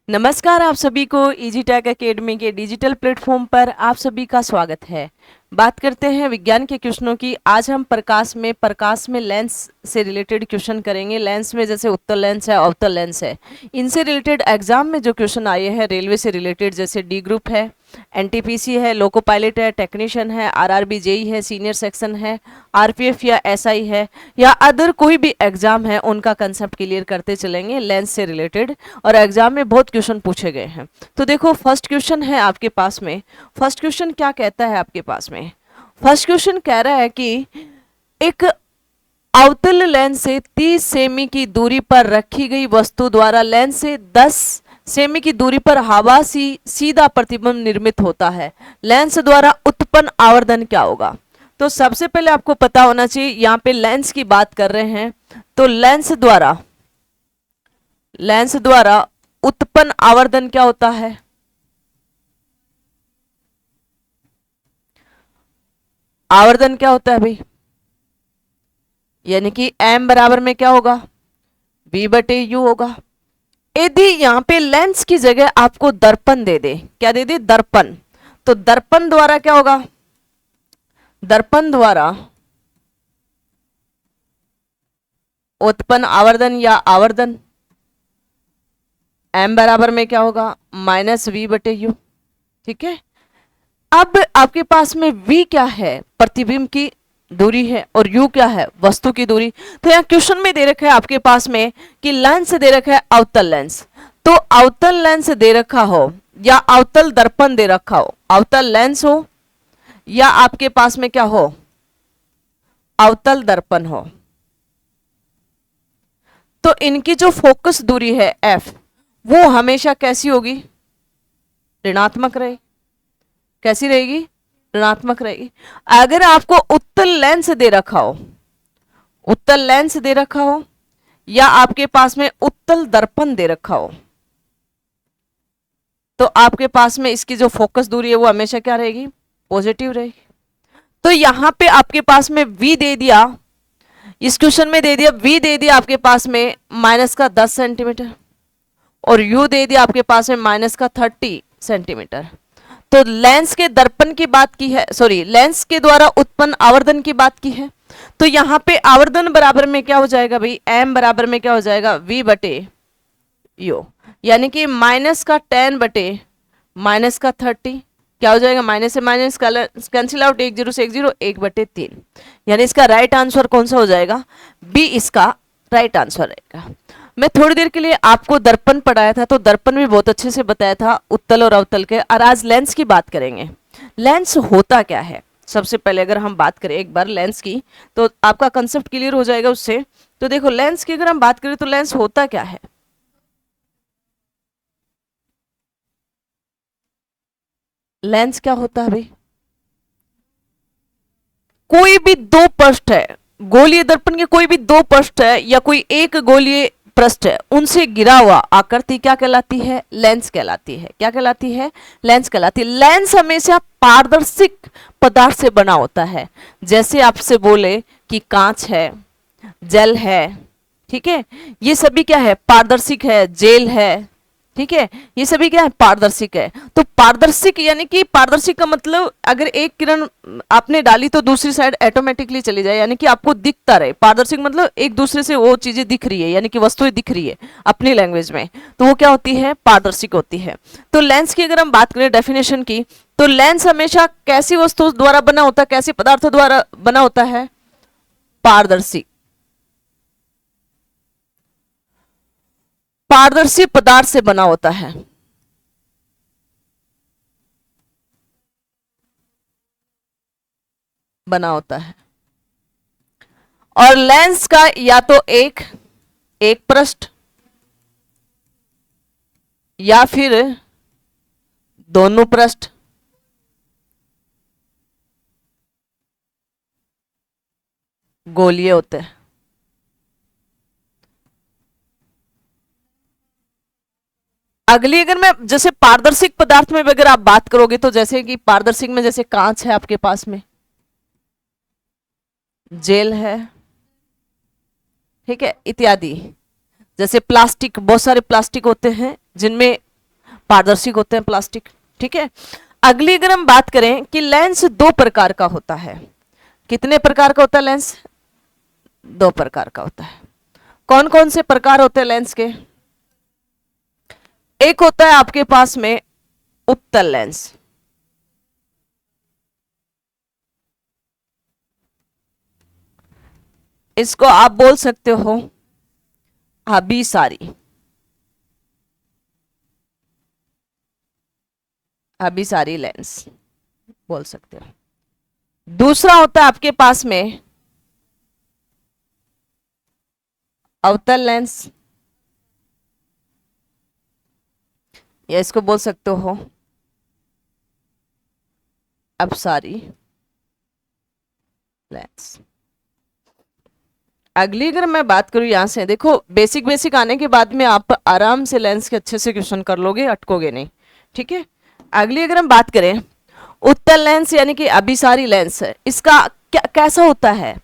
नमस्कार, आप सभी को इजी टेक एकेडमी के डिजिटल प्लेटफॉर्म पर आप सभी का स्वागत है। बात करते हैं विज्ञान के क्वेश्चनों की। आज हम प्रकाश में लेंस से रिलेटेड क्वेश्चन करेंगे। लेंस में जैसे उत्तल लेंस है, अवतल लेंस है, इनसे रिलेटेड एग्जाम में जो क्वेश्चन आए हैं रेलवे से रिलेटेड, जैसे डी ग्रुप है, एनटीपीसी है, लोको पायलट है, टेक्नीशियन है, आरआरबी जेई है, सीनियर सेक्शन है, आरपीएफ या एसआई है, या अदर कोई भी एग्जाम है, उनका कंसेप्ट क्लियर करते चलेंगे लेंस से रिलेटेड। और एग्जाम में बहुत क्वेश्चन पूछे गए हैं। तो देखो, फर्स्ट क्वेश्चन है आपके पास में। फर्स्ट क्वेश्चन क्या कहता है आपके पास में? फर्स्ट क्वेश्चन कह रहा है कि एक अवतल लेंस से 30 सेमी की दूरी पर रखी गई वस्तु द्वारा लेंस से 10 सेमी की दूरी पर हवा सीधा प्रतिबिंब निर्मित होता है। लेंस द्वारा उत्पन्न आवर्धन क्या होगा? तो सबसे पहले आपको पता होना चाहिए, यहां पे लेंस की बात कर रहे हैं, तो लेंस द्वारा उत्पन्न आवर्धन क्या होता है? आवर्धन क्या होता है भाई? यानी कि m बराबर में क्या होगा? v बटे u होगा। यदि यहां पे लेंस की जगह आपको दर्पण दे दे, क्या दे दे? दर्पण। तो दर्पण द्वारा क्या होगा? दर्पण द्वारा उत्पन्न आवर्धन या आवर्धन m बराबर में क्या होगा? माइनस v बटे u। ठीक है। अब आपके पास में v क्या है? प्रतिबिंब की दूरी है, और u क्या है? वस्तु की दूरी। तो यहाँ क्वेश्चन में दे रखा है आपके पास में कि लेंस दे रखा है अवतल लेंस। तो अवतल लेंस दे रखा हो या अवतल दर्पण दे रखा हो, अवतल लेंस हो या आपके पास में क्या हो? अवतल दर्पण हो, तो इनकी जो फोकस दूरी है f, वो हमेशा कैसी होगी? ऋणात्मक रहेगी। कैसी रहेगी? ऋणात्मक रहेगी। अगर आपको उत्तल लेंस दे रखा हो, उत्तल लेंस दे रखा हो, या आपके पास में उत्तल दर्पण दे रखा हो, तो आपके पास में इसकी जो फोकस दूरी है वो हमेशा क्या रहेगी? पॉजिटिव रहेगी। तो यहां पे आपके पास में v दे दिया, इस क्वेश्चन में दे दिया v दे दिया आपके पास में माइनस का 10 सेंटीमीटर, और u दे दिया आपके पास में माइनस का 30 सेंटीमीटर। तो लेंस के दर्पण की बात की है, सॉरी, लेंस के द्वारा उत्पन्न आवर्धन की बात की है। तो यहां पे आवर्धन बराबर में क्या हो जाएगा भाई? m बराबर में क्या हो जाएगा? v बटे u। यानी कि माइनस का 10 बटे माइनस का 30 क्या हो जाएगा? माइनस से माइनस कैंसिल आउट, 1 0 से 1 0, 1/3। यानी इसका राइट आंसर कौन सा हो जाएगा? बी इसका राइट आंसर रहेगा। मैं थोड़ी देर के लिए आपको दर्पण पढ़ाया था, तो दर्पण भी बहुत अच्छे से बताया था उत्तल और अवतल के। और आज लेंस की बात करेंगे। लेंस होता क्या है? सबसे पहले अगर हम बात करें एक बार लेंस की, तो आपका कंसेप्ट क्लियर हो जाएगा उससे। तो देखो, लेंस की अगर हम बात करें तो लेंस होता क्या है? लेंस क्या होता है भाई? कोई भी दो पृष्ठ है, गोलीय दर्पण के कोई भी दो पृष्ठ है या कोई एक गोलीय पृष्ठ है, उनसे गिरा हुआ आकृति क्या कहलाती है? लेंस कहलाती है। क्या कहलाती है? लेंस कहलाती है। लेंस हमेशा पारदर्शिक पदार्थ से बना होता है। जैसे आपसे बोले कि कांच है, जल है, ठीक है, ये सभी क्या है? पारदर्शिक है। जेल है, ठीक है, ये सभी क्या है? पारदर्शिक है। तो पारदर्शिक यानी कि पारदर्शिक का मतलब अगर एक किरण आपने डाली तो दूसरी साइड ऑटोमेटिकली चली जाए, यानी कि आपको दिखता रहे। पारदर्शिक मतलब एक दूसरे से वो चीजें दिख रही है, यानी कि वस्तुएं दिख रही है अपनी लैंग्वेज में, तो वो क्या होती है? पारदर्शिक होती है। तो लेंस की अगर हम बात करें डेफिनेशन की, तो लेंस हमेशा कैसी वस्तु द्वारा बना होता है? कैसे पदार्थों द्वारा बना होता है? पारदर्शी, पारदर्शी पदार्थ से बना होता है। बना होता है। और लेंस का या तो एक एक पृष्ठ या फिर दोनों पृष्ठ गोलीय होते हैं। अगली अगर मैं जैसे पारदर्शिक पदार्थ में भी अगर आप बात करोगे, तो जैसे कि पारदर्शिक में जैसे कांच है आपके पास में, जेल है, ठीक है, इत्यादि। जैसे प्लास्टिक, बहुत सारे प्लास्टिक होते हैं जिनमें पारदर्शी होते हैं प्लास्टिक। ठीक है, अगली अगर हम बात करें कि लेंस दो प्रकार का होता है, कितने प्रकार का होता है लेंस? दो प्रकार का होता है। कौन कौन से प्रकार होते हैं लेंस के? एक होता है आपके पास में उत्तल लेंस, इसको आप बोल सकते हो अभिसारी, अभिसारी लेंस बोल सकते हो। दूसरा होता है आपके पास में अवतल लेंस, या इसको बोल सकते हो अपसारी लेंस। अगली अगर मैं बात करूं यहां से, देखो बेसिक बेसिक आने के बाद में आप आराम से लेंस के अच्छे से क्वेश्चन कर लोगे, अटकोगे नहीं। ठीक है, अगली अगर हम बात करें उत्तल लेंस यानी कि अभिसारी लेंस, इसका कैसा होता है?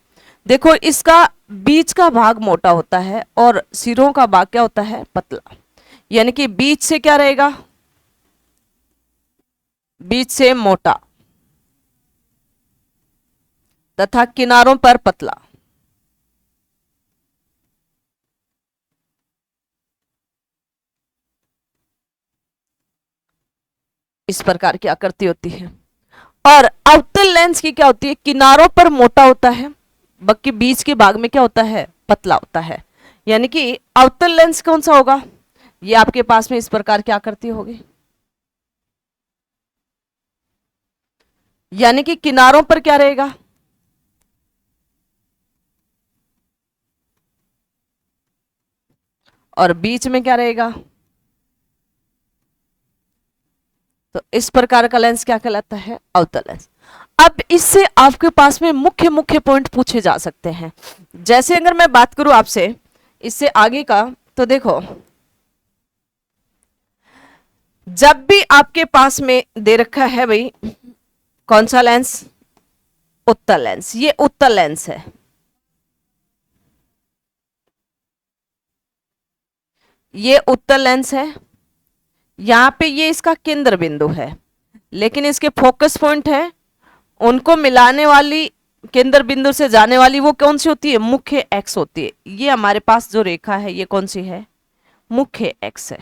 देखो इसका बीच का भाग मोटा होता है और सिरों का भाग क्या होता है? पतला, यानी कि बीच से क्या रहेगा? बीच से मोटा तथा किनारों पर पतला। इस प्रकार की आकृति होती है। और अवतल लेंस की क्या होती है? किनारों पर मोटा होता है, बाकी बीच के भाग में क्या होता है? पतला होता है। यानी कि अवतल लेंस कौन सा होगा? ये आपके पास में इस प्रकार की आकृति होगी, यानी कि किनारों पर क्या रहेगा? और बीच में क्या रहेगा? तो इस प्रकार का लेंस क्या कहलाता है? अवतल लेंस। अब इससे आपके पास में मुख्य मुख्य पॉइंट पूछे जा सकते हैं। जैसे अगर मैं बात करूं आपसे इससे आगे का, तो देखो जब भी आपके पास में दे रखा है भाई कौन सा लेंस? उत्तल लेंस। ये उत्तल लेंस है, ये उत्तल लेंस है। यहां पे ये इसका केंद्र बिंदु है, लेकिन इसके फोकस पॉइंट है, उनको मिलाने वाली केंद्र बिंदु से जाने वाली वो कौन सी होती है? मुख्य एक्स होती है। ये हमारे पास जो रेखा है ये कौन सी है? मुख्य एक्स है।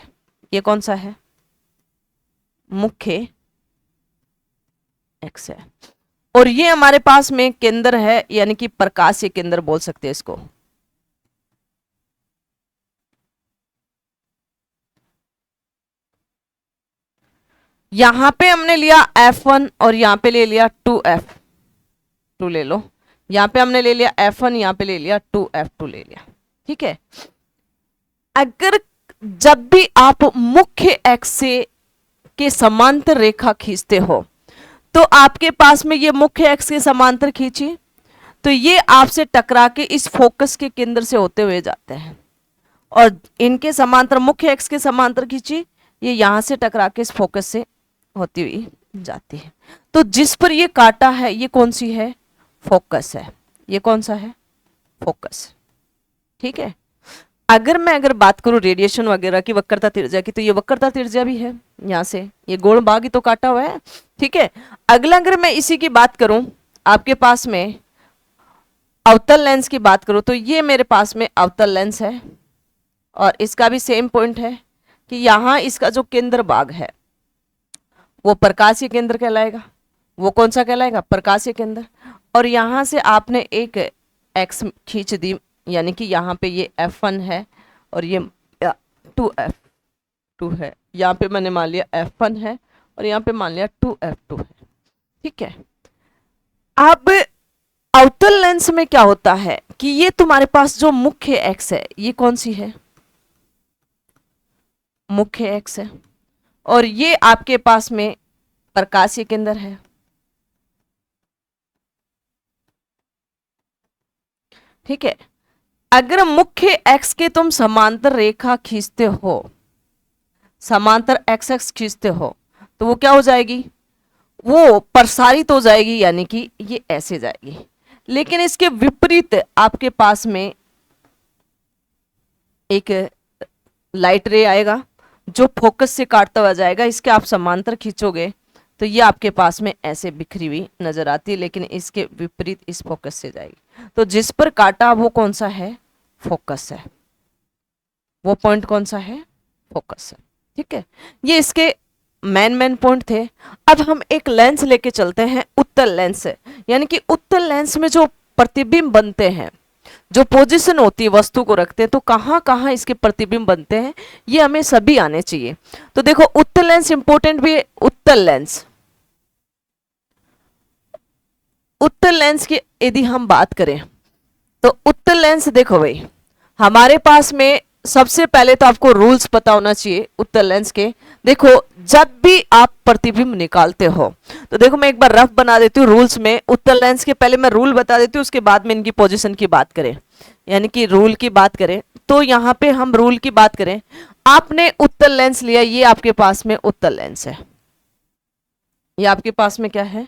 ये कौन सा है? मुख्य एक्स है। और ये हमारे पास में केंद्र है, यानी कि प्रकाशीय केंद्र बोल सकते हैं इसको। यहां पे हमने लिया F1 और यहां पे ले लिया 2F2 ले लो। यहां पे हमने ले लिया F1, यहां पे ले लिया 2F2 ले लिया। ठीक है, अगर जब भी आप मुख्य एक्स से के समांतर रेखा खींचते हो, तो आपके पास में ये मुख्य एक्स के समांतर खींची, तो ये आपसे टकरा के इस फोकस के केंद्र से होते हुए जाते हैं, और इनके समांतर मुख्य एक्स के समांतर खींची, ये यहां से टकरा के इस फोकस से होती हुई जाती है। तो जिस पर ये काटा है ये कौन सी है? फोकस है। ये कौन सा है? फोकस। ठीक है, अगर बात करूं रेडिएशन वगैरह की, वक्रता त्रिज्या की, तो ये वक्रता त्रिज्या भी है, यहां से ये गोल भाग ही तो काटा हुआ है। ठीक है, अगला अगर मैं इसी की बात करूं आपके पास में अवतल लेंस की बात करूं, तो ये मेरे पास में अवतल लेंस है, और इसका भी सेम पॉइंट है कि यहां इसका जो केंद्र भाग है वो प्रकाशीय केंद्र कहलाएगा। वो कौन सा कहलाएगा? प्रकाशीय केंद्र। और यहां से आपने एक एक्स खींच दी, यानी कि यहाँ पे ये F1 है और ये 2F2 है। यहाँ पे मैंने मान लिया F1 है और यहाँ पे मान लिया 2F2 है। ठीक है, अब अवतल लेंस में क्या होता है कि ये तुम्हारे पास जो मुख्य एक्स है ये कौन सी है? मुख्य एक्स है, और ये आपके पास में प्रकाशीय केंद्र है। ठीक है, अगर मुख्य एक्स के तुम समांतर रेखा खींचते हो, समांतर एक्स एक्स खींचते हो, तो वो क्या हो जाएगी? वो प्रसारित हो जाएगी, यानी कि ये ऐसे जाएगी। लेकिन इसके विपरीत आपके पास में एक लाइट रे आएगा, जो फोकस से काटता हुआ जाएगा, इसके आप समांतर खींचोगे तो ये आपके पास में ऐसे बिखरी हुई नजर आती है, लेकिन इसके विपरीत इस फोकस से जाएगी। तो जिस पर काटा वो कौन सा है? फोकस है। वो पॉइंट कौन सा है? फोकस है। ठीक है, ये इसके मेन पॉइंट थे। अब हम एक लेंस लेके चलते हैं, उत्तल लेंस से, यानी कि उत्तल लेंस में जो प्रतिबिंब बनते हैं, जो पोजीशन होती है वस्तु को रखते हैं, तो कहाँ कहाँ इसके प्रतिबिंब बनते हैं ये हमें सभी आने चाहिए। तो देखो उत्तल लेंस इंपॉर्टेंट भी है। उत्तल लेंस, उत्तल लेंस की यदि हम बात करें तो उत्तल लेंस देखो भाई, हमारे पास में सबसे पहले तो आपको रूल्स पता होना चाहिए उत्तल लेंस के। देखो जब भी आप प्रतिबिंब निकालते हो, तो देखो मैं एक बार रफ बना देती हूँ रूल्स में। उत्तल लेंस के पहले मैं रूल बता देती हूँ, उसके बाद में इनकी पोजीशन की बात करें, यानी कि रूल की बात करें। तो यहाँ पे हम रूल की बात करें, आपने उत्तल लेंस लिया, ये आपके पास में उत्तल लेंस है, ये आपके पास में क्या है?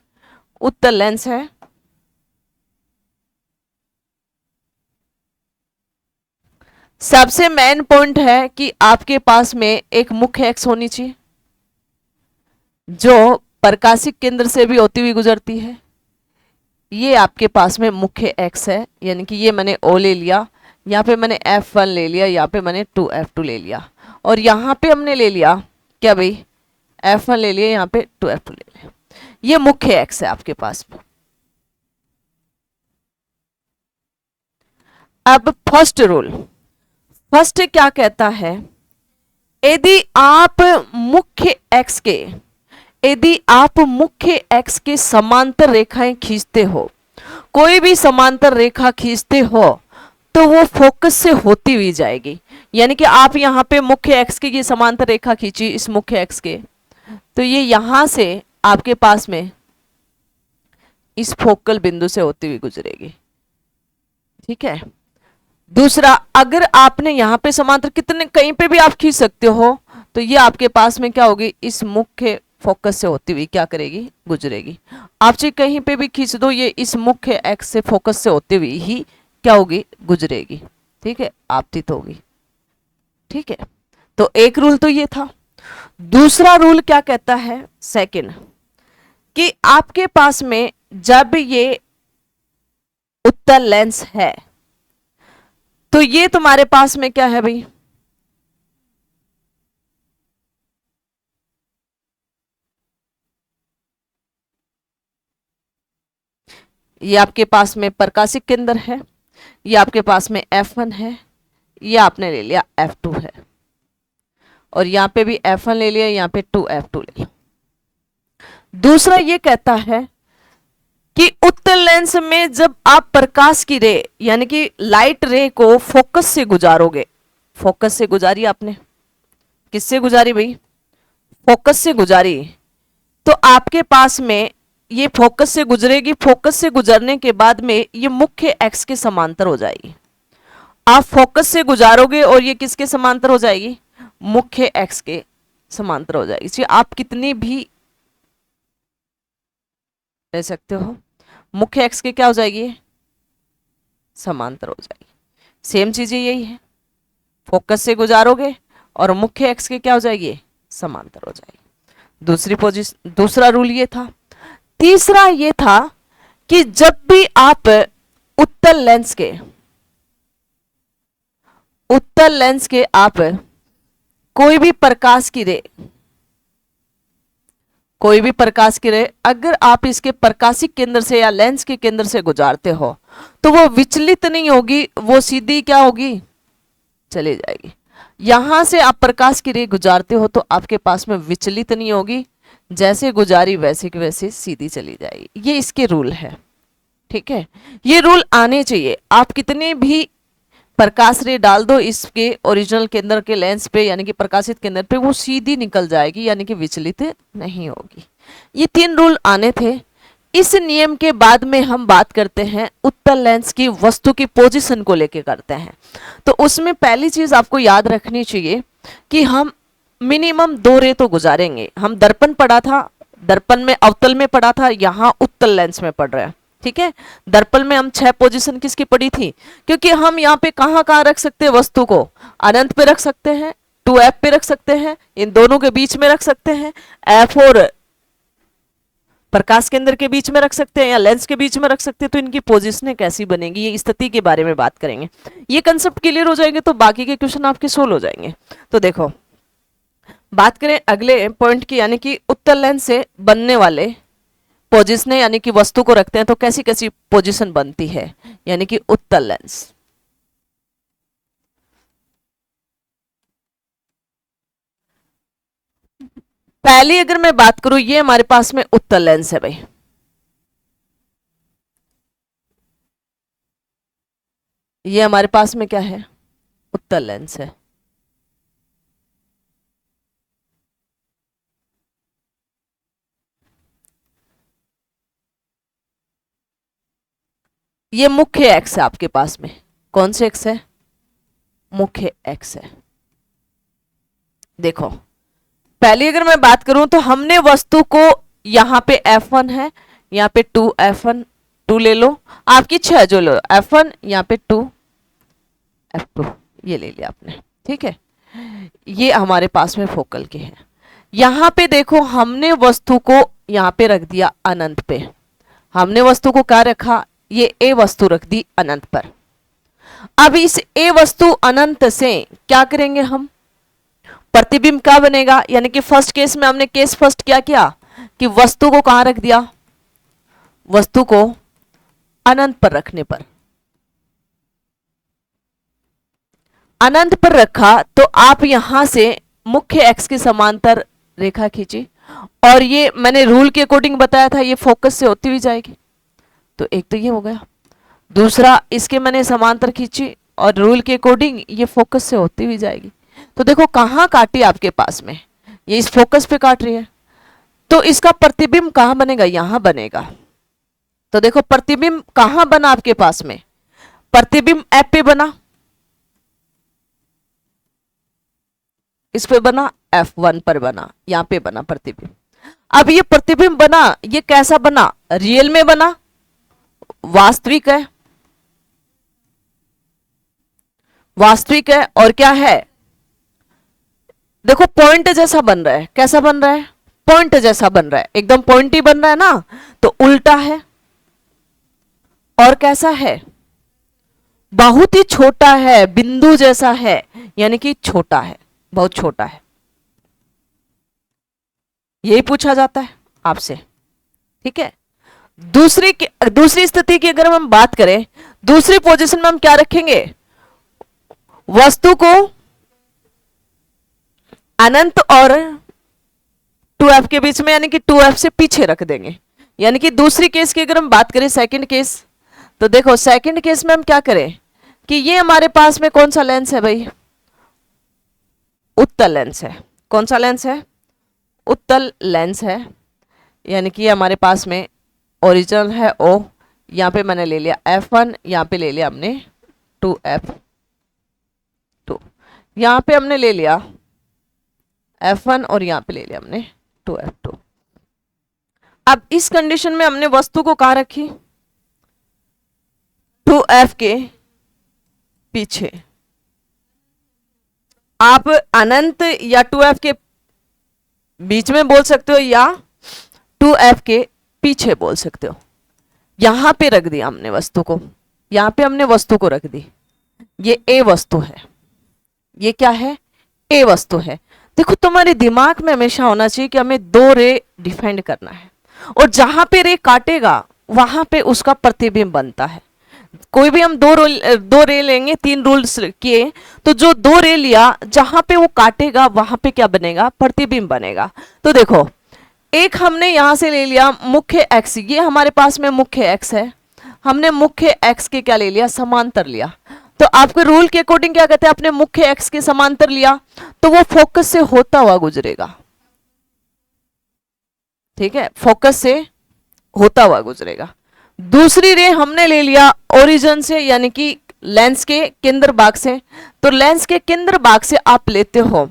उत्तल लेंस है। सबसे मेन पॉइंट है कि आपके पास में एक मुख्य एक्स होनी चाहिए जो प्रकाशिक केंद्र से भी होती हुई गुजरती है। ये आपके पास में मुख्य एक्स है, यानी कि ये मैंने ओ ले लिया, यहाँ पे मैंने F1 ले लिया, यहाँ पे मैंने 2F2 ले लिया, और यहाँ पे हमने ले लिया क्या भाई? F1 ले लिया, यहाँ पे 2F2 ले लिया। ये मुख्य एक्स है आपके पास में। अब फर्स्ट रूल, फर्स्ट क्या कहता है? यदि आप मुख्य एक्स के, यदि आप मुख्य एक्स के समांतर रेखाएं खींचते हो, कोई भी समांतर रेखा खींचते हो, तो वो फोकस से होती हुई जाएगी। यानी कि आप यहाँ पे मुख्य एक्स की ये समांतर रेखा खींची इस मुख्य एक्स के, तो ये यहां से आपके पास में इस फोकल बिंदु से होती हुई गुजरेगी। ठीक है। दूसरा, अगर आपने यहाँ पे समांतर कितने कहीं पे भी आप खींच सकते हो, तो ये आपके पास में क्या होगी? इस मुख्य फोकस से होती हुई क्या करेगी? गुजरेगी। आप चाहे कहीं पे भी खींच दो, ये इस मुख्य एक्स से फोकस से होती हुई ही क्या होगी? गुजरेगी। ठीक है, आपतित होगी। ठीक है, तो एक रूल तो ये था। दूसरा रूल क्या कहता है? सेकंड, कि आपके पास में जब ये उत्तल लेंस है, तो ये तुम्हारे पास में क्या है भाई? ये आपके पास में प्रकाशिक केंद्र है, ये आपके पास में F1 है, ये आपने ले लिया F2 है, और यहां पे भी F1 ले लिया, यहां पे 2F2 ले लिया। दूसरा ये कहता है कि उत्तल लेंस में जब आप प्रकाश की रे, यानी कि लाइट रे को फोकस से गुजारोगे, फोकस से गुजारी आपने, किससे गुजारी भाई? फोकस से गुजारी, तो आपके पास में ये फोकस से गुजरेगी, फोकस से गुजरने के बाद में ये मुख्य एक्स के समांतर हो जाएगी। आप फोकस से गुजारोगे और ये किसके समांतर हो जाएगी? मुख्य एक्स के समांतर हो जाएगी। इसलिए आप कितनी भी ले सकते हो, मुख्य एक्स के क्या हो जाएगी? समांतर हो जाएगी। सेम चीजें यही है, फोकस से गुजारोगे और मुख्य एक्स के क्या हो जाएगी? समांतर हो जाएगी। दूसरी पोजीशन, दूसरा रूल ये था। तीसरा ये था कि जब भी आप उत्तल लेंस के आप कोई भी प्रकाश की रे, कोई भी प्रकाश की रे अगर आप इसके प्रकाशिक केंद्र से या लेंस के केंद्र से गुजारते हो, तो वो विचलित नहीं होगी, वो सीधी क्या होगी? चली जाएगी। यहां से आप प्रकाश की रे गुजारते हो तो आपके पास में विचलित नहीं होगी, जैसे गुजारी वैसे की वैसे सीधी चली जाएगी। ये इसके रूल है। ठीक है, ये रूल आने चाहिए। आप कितने भी प्रकाश रे डाल दो इसके ओरिजिनल केंद्र के लेंस पे, यानी कि प्रकाशित केंद्र पे, वो सीधी निकल जाएगी, यानी कि विचलित नहीं होगी। ये 3 रूल आने थे। इस नियम के बाद में हम बात करते हैं उत्तल लेंस की वस्तु की पोजीशन को लेके करते हैं। तो उसमें पहली चीज आपको याद रखनी चाहिए कि हम मिनिमम 2 रे तो गुजारेंगे। हम दर्पण पढ़ा था, दर्पण में अवतल में पढ़ा था, यहाँ उत्तल लेंस में पढ़ रहे हैं। ठीक है, दर्पण में हम 6 पोजीशन किसकी पढ़ी थी? क्योंकि हम यहाँ पे कहाँ कहाँ रख सकते हैं वस्तु को? अनंत पे रख सकते हैं, 2f पे रख सकते हैं, इन दोनों के बीच में रख सकते हैं, f और प्रकाश केंद्र के बीच में रख सकते हैं या लेंस के बीच में रख सकते हैं, तो इनकी पोजीशनें कैसी बनेगी, ये स्थिति के बारे में बात करेंगे। ये कंसेप्ट क्लियर हो जाएंगे तो बाकी के क्वेश्चन आपके सोल्व हो जाएंगे। तो देखो बात करें अगले पॉइंट की, यानी कि उत्तल लेंस से बनने वाले पोजीशन यानी कि वस्तु को रखते हैं तो कैसी कैसी पोजीशन बनती है, यानी कि उत्तल लेंस। पहली अगर मैं बात करूं, ये हमारे पास में उत्तल लेंस है भाई, ये हमारे पास में क्या है, उत्तल लेंस है। ये मुख्य एक्स है आपके पास में, कौन से एक्स है, मुख्य एक्स है। देखो पहली अगर मैं बात करूं तो हमने वस्तु को यहां पे F1 है, यहां पे 2 F1 2 ले लो, आपकी इच्छा है जो लो, F1 यहां पे 2 F2 ये ले लिया आपने, ठीक है। ये हमारे पास में फोकल के हैं। यहां पे देखो हमने वस्तु को यहां पे रख दिया अनंत पे, हमने वस्तु को क्या रखा, ये ए वस्तु रख दी अनंत पर। अब इस ए वस्तु अनंत से क्या करेंगे हम, प्रतिबिंब क्या बनेगा, यानी कि फर्स्ट केस में हमने केस फर्स्ट क्या किया कि वस्तु को कहां रख दिया, वस्तु को अनंत पर रखने पर, अनंत पर रखा तो आप यहां से मुख्य एक्स के समांतर रेखा खींची, और ये मैंने रूल के अकॉर्डिंग बताया था ये फोकस से होती हुई जाएगी, तो एक तो ये हो गया। दूसरा इसके मैंने समांतर खींची और रूल के अकॉर्डिंग ये फोकस से होती हुई जाएगी। तो देखो कहां काटी आपके पास में, ये इस फोकस पे काट रही है, तो इसका प्रतिबिंब कहां बनेगा, यहां बनेगा। तो देखो प्रतिबिंब कहां बना आपके पास में, प्रतिबिंब एफ पे बना, इस पे बना, F1 पर बना, यहां पे बना प्रतिबिंब। अब ये प्रतिबिंब बना, ये कैसा बना, रियल में बना, वास्तविक है, वास्तविक है, और क्या है, देखो पॉइंट जैसा बन रहा है, कैसा बन रहा है, पॉइंट जैसा बन रहा है, एकदम पॉइंट ही बन रहा है ना, तो उल्टा है, और कैसा है, बहुत ही छोटा है, बिंदु जैसा है, यानी कि छोटा है, बहुत छोटा है, यही पूछा जाता है आपसे, ठीक है। दूसरी स्थिति की अगर हम बात करें, दूसरी पोजीशन में हम क्या रखेंगे, वस्तु को अनंत और 2f के बीच में, यानी कि 2f से पीछे रख देंगे। यानी कि दूसरी केस की अगर हम बात करें, सेकंड केस, तो देखो सेकंड केस में हम क्या करें कि ये हमारे पास में कौन सा लेंस है भाई, उत्तल लेंस है। कौन सा लेंस है, उत्तल लेंस है, यानी कि हमारे पास में ओरिजिनल है O, यहां पे मैंने ले लिया F1, यहां पे ले लिया हमने 2F2, यहां पे हमने ले लिया F1 और यहां पे ले लिया हमने 2F2। अब इस कंडीशन में हमने वस्तु को कहां रखी, 2F के पीछे, आप अनंत या 2F के बीच में बोल सकते हो या 2F के पीछे बोल सकते हो। यहां पे रख दिया हमने वस्तु को, यहां पे हमने वस्तु को रख दी, ये ए वस्तु है, ये क्या है, ए वस्तु है। देखो तुम्हारे दिमाग में हमेशा होना चाहिए कि हमें दो रे डिफाइंड करना है, और जहां पे रे काटेगा वहां पे उसका प्रतिबिंब बनता है। कोई भी हम दो रे लेंगे, 3 रूल्स किए, तो जो 2 रे लिया जहां पे वो काटेगा वहां पे क्या बनेगा, प्रतिबिंब बनेगा। तो देखो एक हमने यहां से ले लिया मुख्य एक्स, ये हमारे पास में मुख्य एक्स है, हमने मुख्य एक्स के क्या ले लिया, समांतर लिया। तो आपके रूल के अकॉर्डिंग क्या कहते हैं, आपने मुख्य एक्स के समांतर लिया तो वो फोकस से होता हुआ गुजरेगा, ठीक है, फोकस से होता हुआ गुजरेगा। दूसरी रे हमने ले लिया ओरिजिन से, यानी कि लेंस के केंद्र भाग से, तो लेंस के केंद्र भाग से आप लेते हो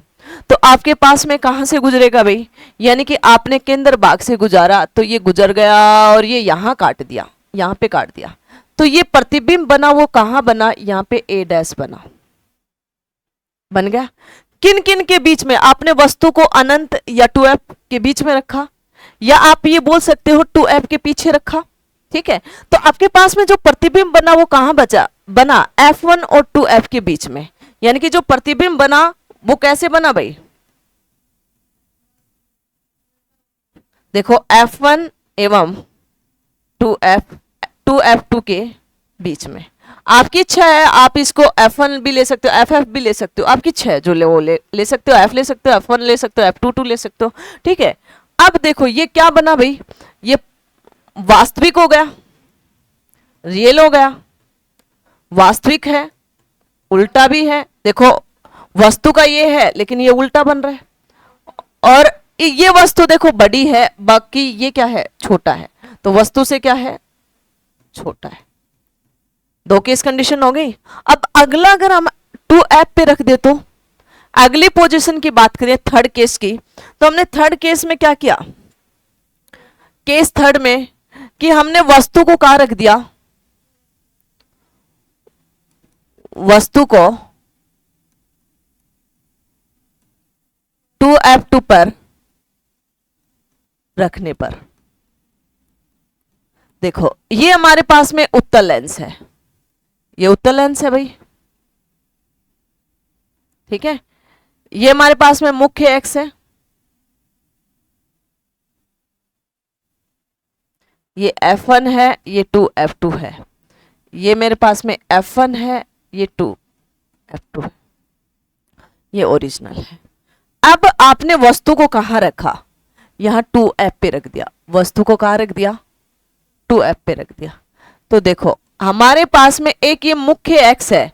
तो आपके पास में कहां से गुजरेगा भाई, यानी कि आपने केंद्र भाग से गुजारा तो ये गुजर गया और ये यहां काट दिया, यहां पे काट दिया, तो ये प्रतिबिंब बना वो कहां बना, यहां पे A डैश बना, बन गया। किन किन के बीच में? आपने वस्तु को अनंत या 2f के बीच में रखा, या आप ये बोल सकते हो 2f के पीछे रखा। ठीक है, तो आपके पास में जो प्रतिबिंब बना वो कहां बना? f1 और 2f के बीच में। यानी कि जो प्रतिबिंब बना वो कैसे बना भाई? देखो f1 एवं 2f2 के बीच में। आपकी इच्छा है, आप इसको f1 भी ले सकते हो, ff भी ले सकते हो, आपकी इच्छा है जो वो ले सकते हो, f ले सकते हो, f1 ले सकते हो, f2 ले सकते हो। ठीक है, अब देखो ये क्या बना भाई? ये वास्तविक हो गया, रियल हो गया, वास्तविक है, उल्टा भी है। देखो वस्तु का ये है लेकिन ये उल्टा बन रहा है, और ये वस्तु देखो बड़ी है, बाकी ये क्या है? छोटा है। तो वस्तु से क्या है? छोटा है। दो केस कंडीशन हो गई। अब अगला अगर हम 2f पे रख दे तो अगली पोजीशन की बात करें, थर्ड केस की, तो हमने थर्ड केस में क्या किया? केस थर्ड में कि हमने वस्तु को कहां रख दिया? वस्तु को 2f2 पर रखने पर, देखो ये हमारे पास में उत्तल लेंस है, ये उत्तल लेंस है भाई। ठीक है, ये हमारे पास में मुख्य एक्स है, ये f1 है, ये 2f2 है, ये मेरे पास में f1 है, ये 2f2 है, ये ओरिजिनल है। अब आपने वस्तु को कहां रखा? यहां 2f पे रख दिया। वस्तु को कहां रख दिया? 2f पे रख दिया। तो देखो हमारे पास में एक ये मुख्य एक्स है,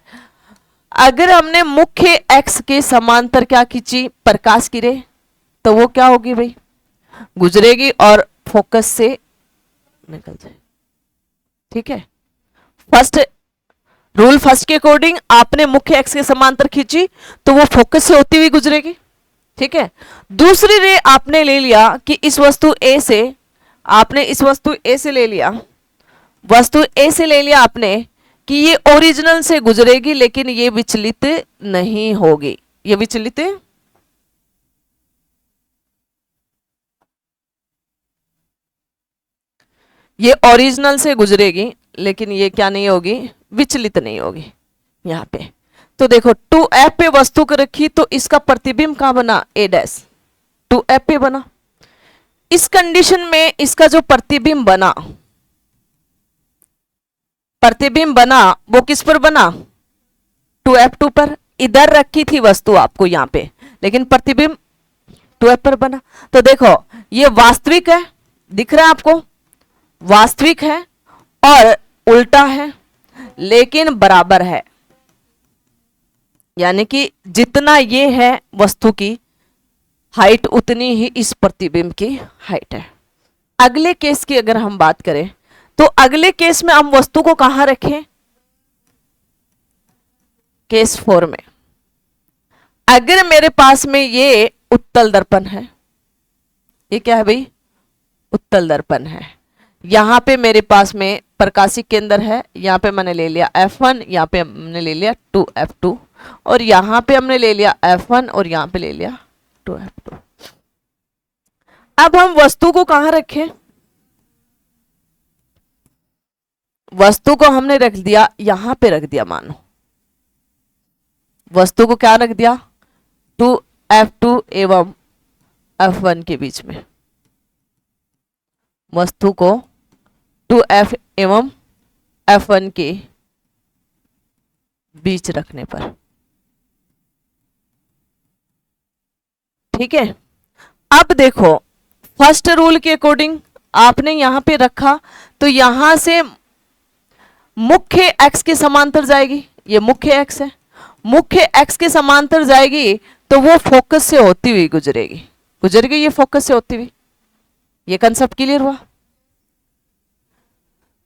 अगर हमने मुख्य एक्स के समांतर क्या खींची? प्रकाश की रे, तो वो क्या होगी भाई? गुजरेगी और फोकस से निकल जाए। ठीक है, फर्स्ट रूल फर्स्ट के अकॉर्डिंग आपने मुख्य एक्स के समांतर खींची तो वो फोकस से होती हुई गुजरेगी। ठीक है, दूसरी रे आपने ले लिया कि इस वस्तु ए से, आपने इस वस्तु ए से ले लिया, वस्तु ए से ले लिया आपने कि ये ओरिजिनल से गुजरेगी लेकिन ये विचलित नहीं होगी। ये विचलित ये ओरिजिनल से गुजरेगी लेकिन ये क्या नहीं होगी? विचलित नहीं होगी यहां पे। तो देखो 2f पे वस्तु को रखी तो इसका प्रतिबिंब कहां बना? a डैश 2f पे बना। इस कंडीशन में इसका जो प्रतिबिंब बना वो किस पर बना? 2f2 पर। इधर रखी थी वस्तु आपको यहां पे, लेकिन प्रतिबिंब 2f पर बना। तो देखो ये वास्तविक है, दिख रहा है आपको? वास्तविक है और उल्टा है लेकिन बराबर है, यानी कि जितना ये है वस्तु की हाइट उतनी ही इस प्रतिबिंब की हाइट है। अगले केस की अगर हम बात करें तो अगले केस में हम वस्तु को कहां रखें? केस 4 में। अगर मेरे पास में ये उत्तल दर्पण है, ये क्या है भाई? उत्तल दर्पण है। यहां पे मेरे पास में प्रकाशी केंद्र है, यहां पे मैंने ले लिया f1, यहां पे हमने ले लिया 2f2, और यहां पे हमने ले लिया f1 और यहां पे ले लिया 2f2। अब हम वस्तु को कहां रखें? वस्तु को हमने रख दिया यहां पे रख दिया, मानो वस्तु को क्या रख दिया? 2f2 एवं f1 के बीच में। वस्तु को 2f एवं f1 के बीच रखने पर। ठीक है, अब देखो फर्स्ट रूल के अकॉर्डिंग आपने यहां पे रखा तो यहां से मुख्य एक्स के समांतर जाएगी, ये मुख्य एक्स है, मुख्य एक्स के समांतर जाएगी तो वो फोकस से होती हुई गुजरेगी ये फोकस से होती हुई। ये कंसेप्ट क्लियर हुआ?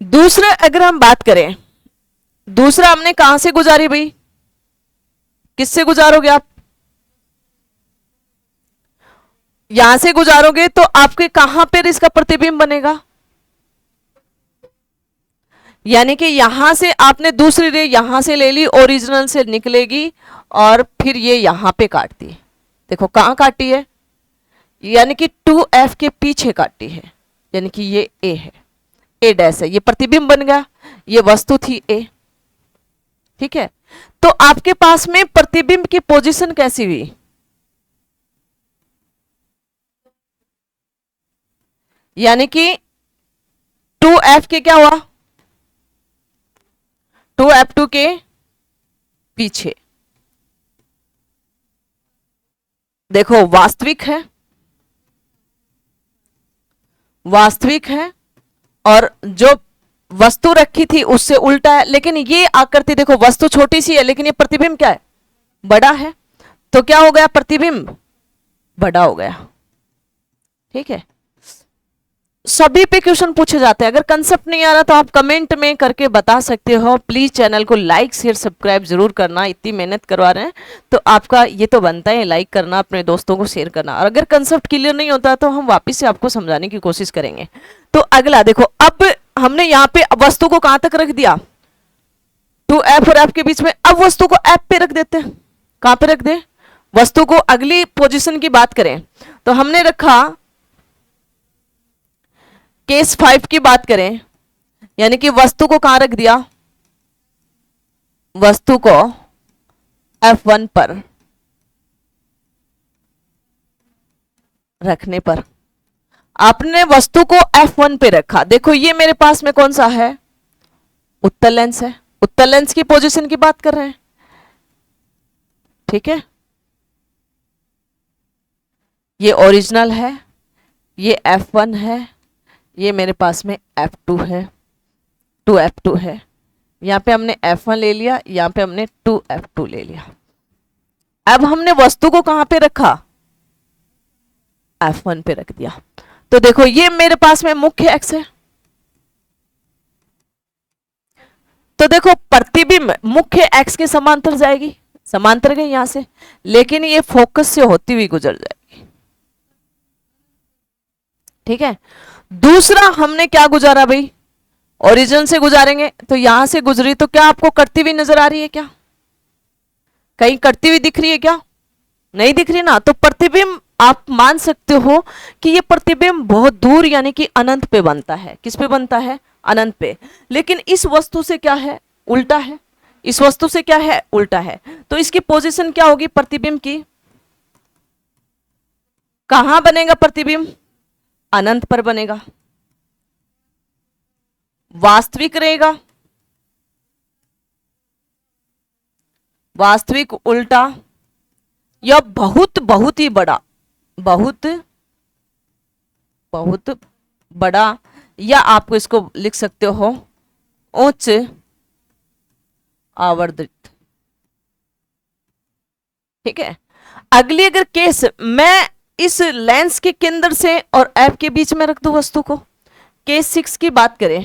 दूसरा अगर हम बात करें, दूसरा हमने कहां से गुजारी भाई? किससे गुजारोगे आप? यहां से गुजारोगे तो आपके कहां पर इसका प्रतिबिंब बनेगा? यानी कि यहां से आपने दूसरी रे यहां से ले ली, ओरिजिनल से निकलेगी और फिर ये यहां पे काटती है। देखो कहां काटी है, यानी कि 2f के पीछे काटी है, यानी कि ये a है, a डैश है, ये प्रतिबिंब बन गया, ये वस्तु थी a। ठीक है, तो आपके पास में प्रतिबिंब की पोजीशन कैसी हुई, यानी कि 2f के क्या हुआ, 2f2 के पीछे। देखो वास्तविक है, वास्तविक है, और जो वस्तु रखी थी उससे उल्टा है, लेकिन ये आकृति देखो वस्तु छोटी सी है लेकिन ये प्रतिबिंब क्या है, बड़ा है, तो क्या हो गया, प्रतिबिंब बड़ा हो गया। ठीक है, सभी पे क्वेश्चन पूछे जाते हैं, अगर कंसेप्ट नहीं आ रहा तो आप कमेंट में करके बता सकते हो। प्लीज चैनल को लाइक शेयर सब्सक्राइब जरूर करना, इतनी मेहनत करवा रहे हैं तो आपका ये तो बनता है लाइक करना, अपने दोस्तों को शेयर करना, और अगर कंसेप्ट क्लियर नहीं होता तो हम वापस से आपको समझाने की कोशिश करेंगे। तो अगला देखो, अब हमने यहाँ पे वस्तु को कहां तक रख दिया, 2f और f के बीच में, अब वस्तु को f पे रख देते हैं, कहां पे रख दे, वस्तु को अगली पोजीशन की बात करें तो हमने रखा, केस 5 की बात करें, यानी कि वस्तु को कहां रख दिया, वस्तु को F1 पर रखने पर आपने वस्तु को F1 पे रखा। देखो ये मेरे पास में कौन सा है, उत्तल लेंस है, उत्तल लेंस की पोजीशन की बात कर रहे हैं। ठीक है, ये ओरिजिनल है, ये F1 है, ये मेरे पास में F2 है, 2F2 है, यहाँ पे हमने F1 ले लिया, यहाँ पे हमने 2F2 ले लिया। अब हमने वस्तु को कहां पे रखा, F1 पे रख दिया। तो देखो ये मेरे पास में मुख्य एक्स है, तो देखो प्रतिबिंब मुख्य एक्स के समांतर जाएगी, समांतर गई यहां से, लेकिन ये फोकस से होती हुई गुजर जाएगी। ठीक है, दूसरा हमने क्या गुजारा भाई, ओरिजिन से गुजारेंगे, तो यहां से गुजरी तो क्या आपको कटती हुई नजर आ रही है, क्या कहीं कटती हुई दिख रही है, क्या नहीं दिख रही ना, तो प्रतिबिंब आप मान सकते हो कि ये प्रतिबिंब बहुत दूर यानी कि अनंत पे बनता है। किस पे बनता है, अनंत पे, लेकिन इस वस्तु से क्या है, उल्टा है, इस वस्तु से क्या है, उल्टा है, तो इसकी पोजीशन क्या होगी प्रतिबिंब की, कहां बनेगा प्रतिबिंब, अनंत पर बनेगा, वास्तविक रहेगा, वास्तविक उल्टा, या बहुत बहुत ही बड़ा, बहुत बहुत बड़ा, या आपको इसको लिख सकते हो उच्च आवर्धित। ठीक है, अगली अगर केस मैं इस लेंस के केंद्र से और एफ के बीच में रख दूं वस्तु को, केस 6 की बात करें,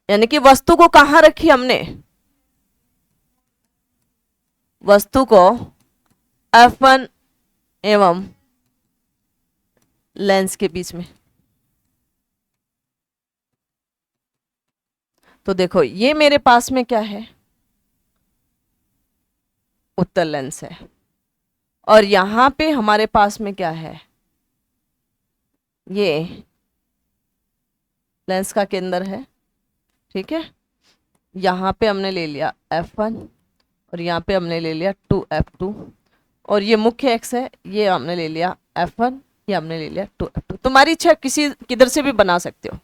यानी कि वस्तु को कहां रखी हमने, वस्तु को F1 एवं लेंस के बीच में। तो देखो ये मेरे पास में क्या है, उत्तल लेंस है, और यहां पे हमारे पास में क्या है, ये लेंस का केंद्र है। ठीक है, यहां पे हमने ले लिया F1 और यहाँ पे हमने ले लिया 2F2, और ये मुख्य एक्स है, ये हमने ले लिया F1, ये हमने ले लिया 2F2। तुम्हारी इच्छा किसी किधर से भी बना सकते हो,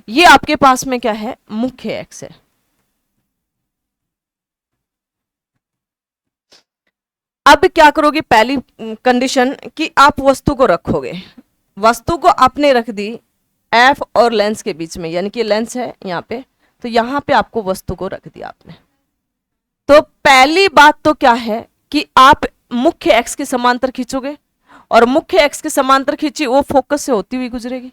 ये आपके पास में क्या है, मुख्य एक्स है। अब क्या करोगे, पहली कंडीशन कि आप वस्तु को रखोगे, वस्तु को आपने रख दी एफ और लेंस के बीच में, यानी कि लेंस है यहाँ पे, तो यहाँ पे आपको वस्तु को रख दिया आपने। तो पहली बात तो क्या है कि आप मुख्य एक्स के समांतर खींचोगे, और मुख्य एक्स के समांतर खींची वो फोकस से होती हुई गुजरेगी,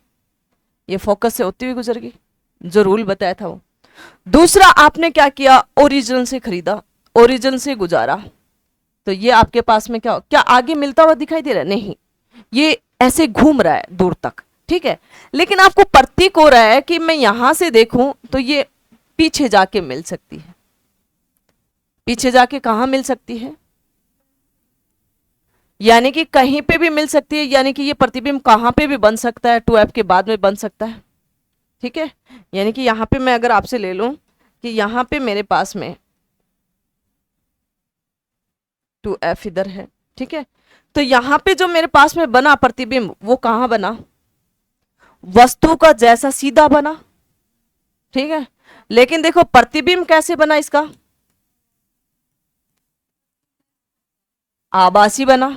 ये फोकस से होती हुई गुजरेगी, जो रूल बताया था वो। दूसरा आपने क्या किया, ओरिजिन से खरीदा, ओरिजिन से गुजारा, तो ये आपके पास में क्या आगे मिलता हुआ दिखाई दे रहा है, नहीं, ये ऐसे घूम रहा है दूर तक। ठीक है, लेकिन आपको प्रतीक हो रहा है कि मैं यहां से देखूं तो ये पीछे जाके मिल सकती है, पीछे जाके कहाँ मिल सकती है, यानी कि कहीं पे भी मिल सकती है, यानी कि ये प्रतिबिंब कहाँ पे भी बन सकता है, 2f के बाद में बन सकता है। ठीक है, यानी कि यहाँ पे मैं अगर आपसे ले लूं कि यहाँ पे मेरे पास में 2f इधर है, ठीक है, तो यहाँ पे जो मेरे पास में बना प्रतिबिंब वो कहाँ बना, वस्तु का जैसा सीधा बना। ठीक है, लेकिन देखो प्रतिबिंब कैसे बना इसका, आभासी बना,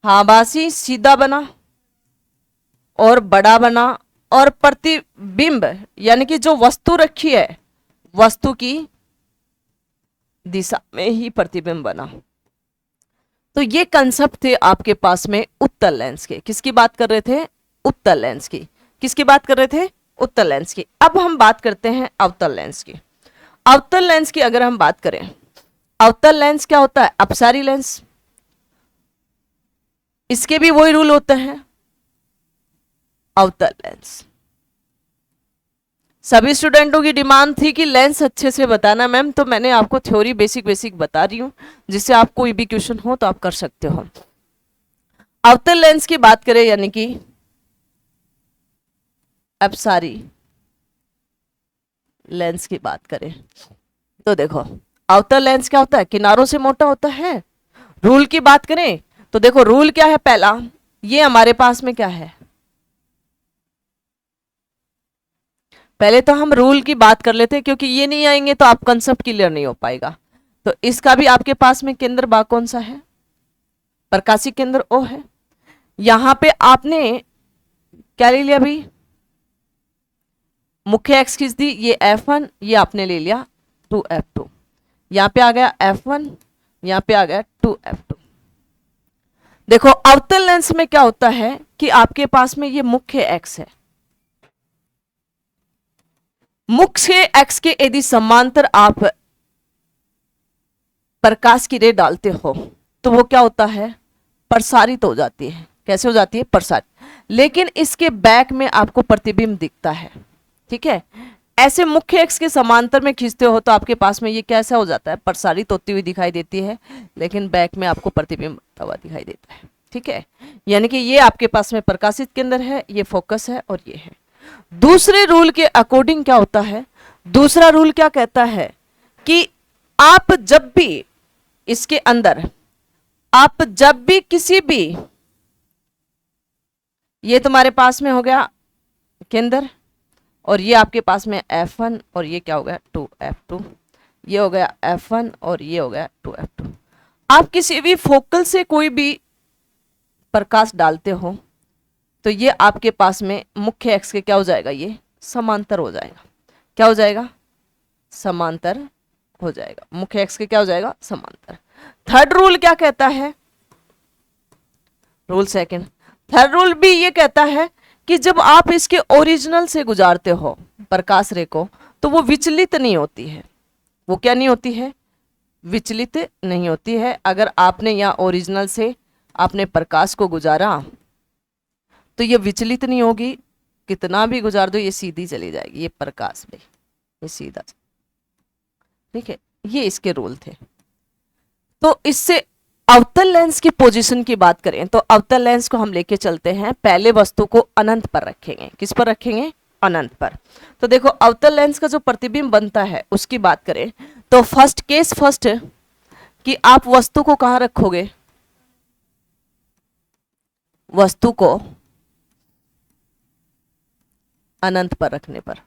आभासी सीधा बना और बड़ा बना, और प्रतिबिंब यानी कि जो वस्तु रखी है वस्तु की दिशा में ही प्रतिबिंब बना। तो ये कंसेप्ट थे आपके पास में उत्तल लेंस के। किसकी बात कर रहे थे, उत्तल लेंस की। किसकी बात कर रहे थे, उत्तल लेंस की। अब हम बात करते हैं अवतल लेंस की। अवतल लेंस की अगर हम बात करें, अवतल लेंस क्या होता है, अपसारी लेंस। इसके भी वही रूल होते हैं, अवतल लेंस। सभी स्टूडेंटों की डिमांड थी कि लेंस अच्छे से बताना मैम, तो मैंने आपको थ्योरी बेसिक बेसिक बता रही हूं, जिससे आप कोई भी क्वेश्चन हो तो आप कर सकते हो। अवतल लेंस की बात करें यानी कि अपसारी लेंस की बात करें तो देखो अवतल लेंस क्या होता है, किनारों से मोटा होता है। रूल की बात करें तो देखो रूल क्या है, पहला ये हमारे पास में क्या है, पहले तो हम रूल की बात कर लेते हैं, क्योंकि ये नहीं आएंगे तो आप कंसेप्ट क्लियर नहीं हो पाएगा। तो इसका भी आपके पास में केंद्र भाग कौन सा है, प्रकाशिक केंद्र O है। यहां पे आपने क्या ले लिया भाई, मुख्य एक्स खींच दी, ये F1, ये आपने ले लिया 2F2, यहां पे आ गया F1, यहां पे आ गया 2F2। देखो अवतल लेंस में क्या होता है कि आपके पास में ये मुख्य एक्स है, मुख्य एक्स के यदि समांतर आप प्रकाश की रे डालते हो तो वो क्या होता है, प्रसारित हो जाती है। कैसे हो जाती है, प्रसारित। लेकिन इसके बैक में आपको प्रतिबिंब दिखता है। ठीक है, ऐसे मुख्य एक्स के समांतर में खींचते हो तो आपके पास में ये कैसा हो जाता है, प्रसारित होती हुई दिखाई देती है, लेकिन बैक में आपको प्रतिबिंब बनता हुआ दिखाई देता है। ठीक है, यानी कि ये आपके पास में प्रकाशित केंद्र है, ये फोकस है और ये है। दूसरे रूल के अकॉर्डिंग क्या होता है, दूसरा रूल क्या कहता है कि आप जब भी इसके अंदर, आप जब भी किसी भी, ये तुम्हारे पास में हो गया केंद्र और ये आपके पास में F1 और ये क्या हो गया 2F2, ये हो गया F1 और ये हो गया 2F2। आप किसी भी फोकल से कोई भी प्रकाश डालते हो तो ये आपके पास में मुख्य एक्स के क्या हो जाएगा, ये समांतर हो जाएगा। क्या हो जाएगा, समांतर हो जाएगा, मुख्य एक्स के क्या हो जाएगा, समांतर। थर्ड रूल क्या कहता है, रूल सेकंड, थर्ड रूल भी ये कहता है कि जब आप इसके ओरिजिनल से गुजारते हो प्रकाश रे को तो वो विचलित नहीं होती है। वो क्या नहीं होती है, विचलित नहीं होती है। अगर आपने यहाँ ओरिजिनल से आपने प्रकाश को गुजारा तो ये विचलित नहीं होगी, कितना भी गुजार दो ये सीधी चली जाएगी, ये प्रकाश में ये सीधा। ठीक है, ये इसके रूल थे। तो इससे अवतल लेंस की पोजीशन की बात करें तो अवतल लेंस को हम लेके चलते हैं, पहले वस्तु को अनंत पर रखेंगे। किस पर रखेंगे, अनंत पर। तो देखो अवतल लेंस का जो प्रतिबिंब बनता है उसकी बात करें तो फर्स्ट केस फर्स्ट कि आप वस्तु को कहां रखोगे, वस्तु को अनंत पर रखने पर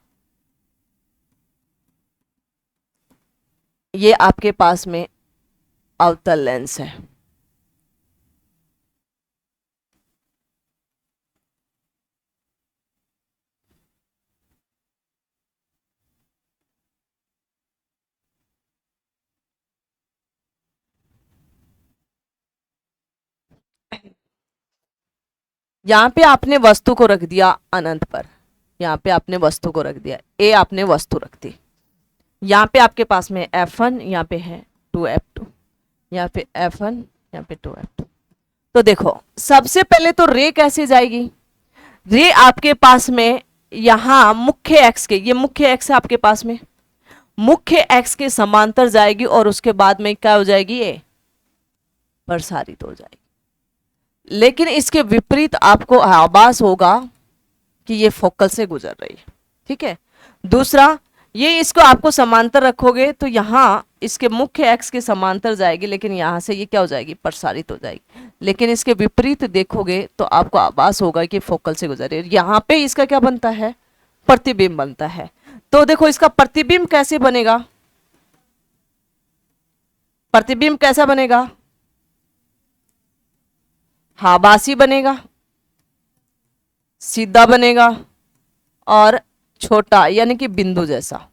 ये आपके पास में अवतल लेंस है। यहां पे आपने वस्तु को रख दिया अनंत पर, यहां पे आपने वस्तु को रख दिया, ए आपने वस्तु रख दी। यहां पे आपके पास में F1, यहां पे है 2F2, यहां पे F1, यहां पे 2F2। तो देखो सबसे पहले तो रे कैसे जाएगी, रे आपके पास में यहां मुख्य एक्स के, ये मुख्य एक्स है आपके पास में, मुख्य एक्स के समांतर जाएगी और उसके बाद में क्या हो जाएगी, ये प्रसारित हो जाएगी। लेकिन इसके विपरीत आपको आभास होगा कि ये फोकल से गुजर रही है। ठीक है। दूसरा, ये इसको आपको समांतर रखोगे तो यहां इसके मुख्य एक्स के समांतर जाएगी, लेकिन यहां से ये क्या हो जाएगी, प्रसारित हो जाएगी। लेकिन इसके विपरीत देखोगे तो आपको आभास होगा कि फोकल से गुजर रही है। यहां पे इसका क्या बनता है, प्रतिबिंब बनता है। तो देखो इसका प्रतिबिंब कैसे बनेगा, प्रतिबिंब कैसा बनेगा, आभासी बनेगा, सीधा बनेगा और छोटा यानी कि बिंदु जैसा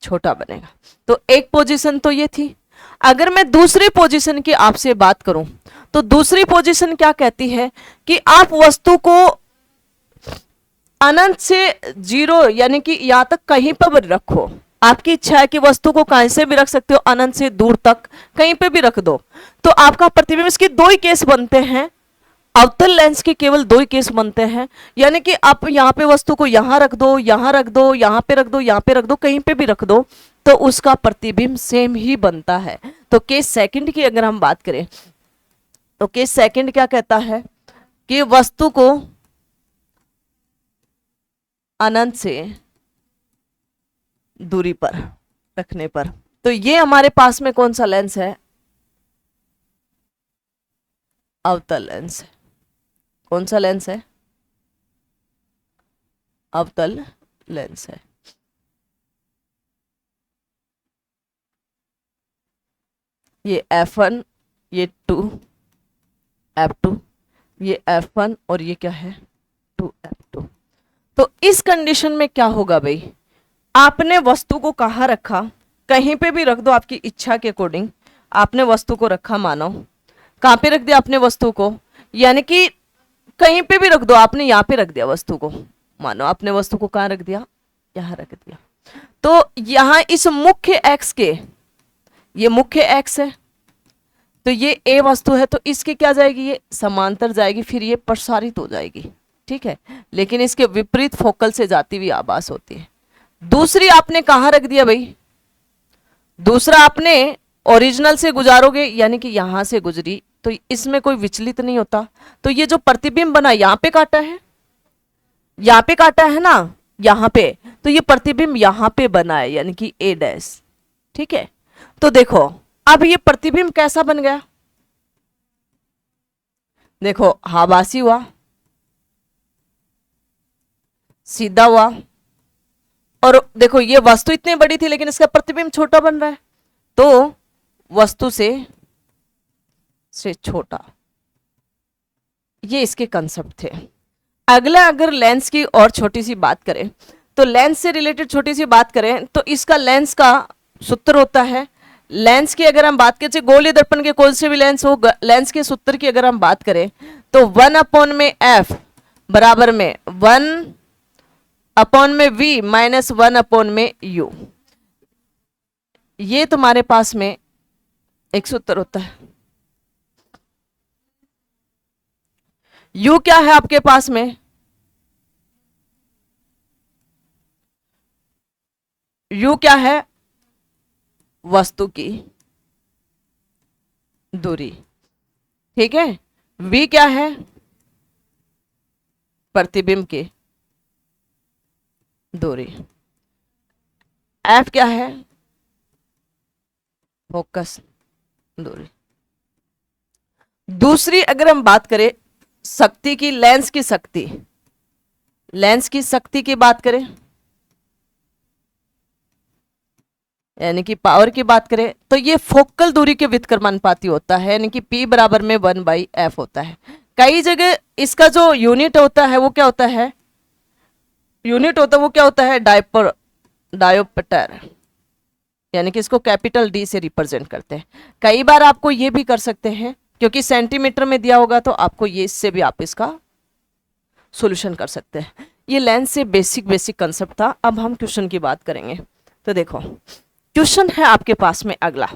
छोटा बनेगा। तो एक पोजीशन तो ये थी। अगर मैं दूसरी पोजीशन की आपसे बात करूं तो दूसरी पोजीशन क्या कहती है कि आप वस्तु को अनंत से जीरो यानी कि यहां तक कहीं पर भी रखो, आपकी इच्छा है कि वस्तु को कहीं से भी रख सकते हो, अनंत से दूर तक कहीं पे भी रख दो, तो आपका प्रतिबिंब, इसके दो ही केस बनते हैं, अवतल लेंस के केवल दो ही केस बनते हैं। यानी कि आप यहाँ पे वस्तु को यहाँ रख दो, यहाँ रख दो, यहाँ पे रख दो, यहाँ पे रख दो, कहीं पे भी रख दो, तो उसका प्रतिबिंब सेम ही बनता है। तो केस सेकंड की अगर हम बात करें तो केस सेकंड क्या कहता है कि वस्तु को अनंत से दूरी पर रखने पर, तो ये हमारे पास में कौन सा लेंस है, अवतल लेंस है। कौन सा लेंस है, अवतल लेंस है। ये F1, ये 2 F2, ये F1 और ये क्या है 2 F2। तो इस कंडीशन में क्या होगा भाई, आपने वस्तु को कहाँ रखा, कहीं पे भी रख दो आपकी इच्छा के अकॉर्डिंग, आपने वस्तु को रखा, मानो कहाँ पे रख दिया आपने वस्तु को, यानी कि कहीं पे भी रख दो, आपने यहाँ पे रख दिया वस्तु को, मानो आपने वस्तु को कहाँ रख दिया, यहाँ रख दिया। तो यहाँ इस मुख्य एक्स के, ये मुख्य एक्स है तो ये ए वस्तु है, तो इसके क्या जाएगी, ये समांतर जाएगी, फिर ये प्रसारित हो जाएगी। ठीक है। लेकिन इसके विपरीत फोकल से जाती हुई आभास होती है। दूसरी आपने कहाँ रख दिया भाई, दूसरा आपने ओरिजिनल से गुजारोगे यानी कि यहां से गुजरी, तो इसमें कोई विचलित नहीं होता। तो ये जो प्रतिबिंब बना यहां पे काटा है, यहां पे काटा है ना, यहां पे, तो ये प्रतिबिंब यहां पे बना है यानी कि ए डैश। ठीक है। तो देखो अब ये प्रतिबिंब कैसा बन गया, देखो आभासी हुआ, सीधा हुआ, और देखो ये वस्तु इतनी बड़ी थी लेकिन इसका प्रतिबिंब छोटा बन रहा है, तो वस्तु से छोटा, ये इसके कंसेप्ट थे। अगला अगर लेंस की और छोटी सी बात करें तो लेंस से रिलेटेड छोटी सी बात करें तो इसका लेंस का सूत्र होता है, लेंस की अगर हम बात करें, गोलीय दर्पण के कोई से भी लेंस हो, लेंस के सूत्र की अगर हम बात करें तो 1/f बराबर में 1/v माइनस 1/u, ये तुम्हारे पास में एक सूत्र होता है। u क्या है आपके पास में, u क्या है, वस्तु की दूरी। ठीक है। v क्या है, प्रतिबिंब की दूरी। f क्या है, फोकस दूरी। दूसरी अगर हम बात करें शक्ति की, लेंस की शक्ति, लेंस की शक्ति की बात करें यानी कि पावर की बात करें तो ये फोकल दूरी के व्युत्क्रमानुपाती होता है, यानी कि P बराबर में 1/f होता है। कई जगह इसका जो यूनिट होता है वो क्या होता है, यूनिट होता है वो क्या होता है, डायोप्टर, यानी कि इसको कैपिटल D से रिप्रेजेंट करते हैं। कई बार आपको ये भी कर सकते हैं, क्योंकि सेंटीमीटर में दिया होगा तो आपको ये, इससे भी आप इसका सॉल्यूशन कर सकते हैं। ये लेंस से बेसिक कंसेप्ट था। अब हम क्वेश्चन की बात करेंगे। तो देखो क्वेश्चन है आपके पास में अगला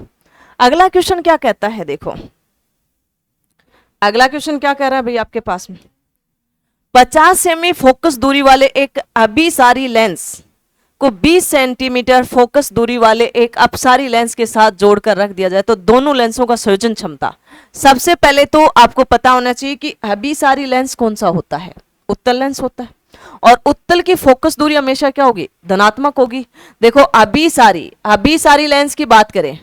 क्वेश्चन क्या कहता है, देखो अगला क्वेश्चन क्या कह रहा है भाई आपके पास में, 50 सेमी फोकस दूरी वाले एक अभिसारी लेंस को 20 सेंटीमीटर फोकस दूरी वाले एक अपसारी लेंस के साथ जोड़कर रख दिया जाए तो दोनों लेंसों का संयोजन क्षमता। सबसे पहले तो आपको पता होना चाहिए कि अभिसारी लेंस कौन सा होता है, उत्तल लेंस होता है, और उत्तल की फोकस दूरी हमेशा क्या होगी, धनात्मक होगी। देखो अभिसारी लेंस की बात करें,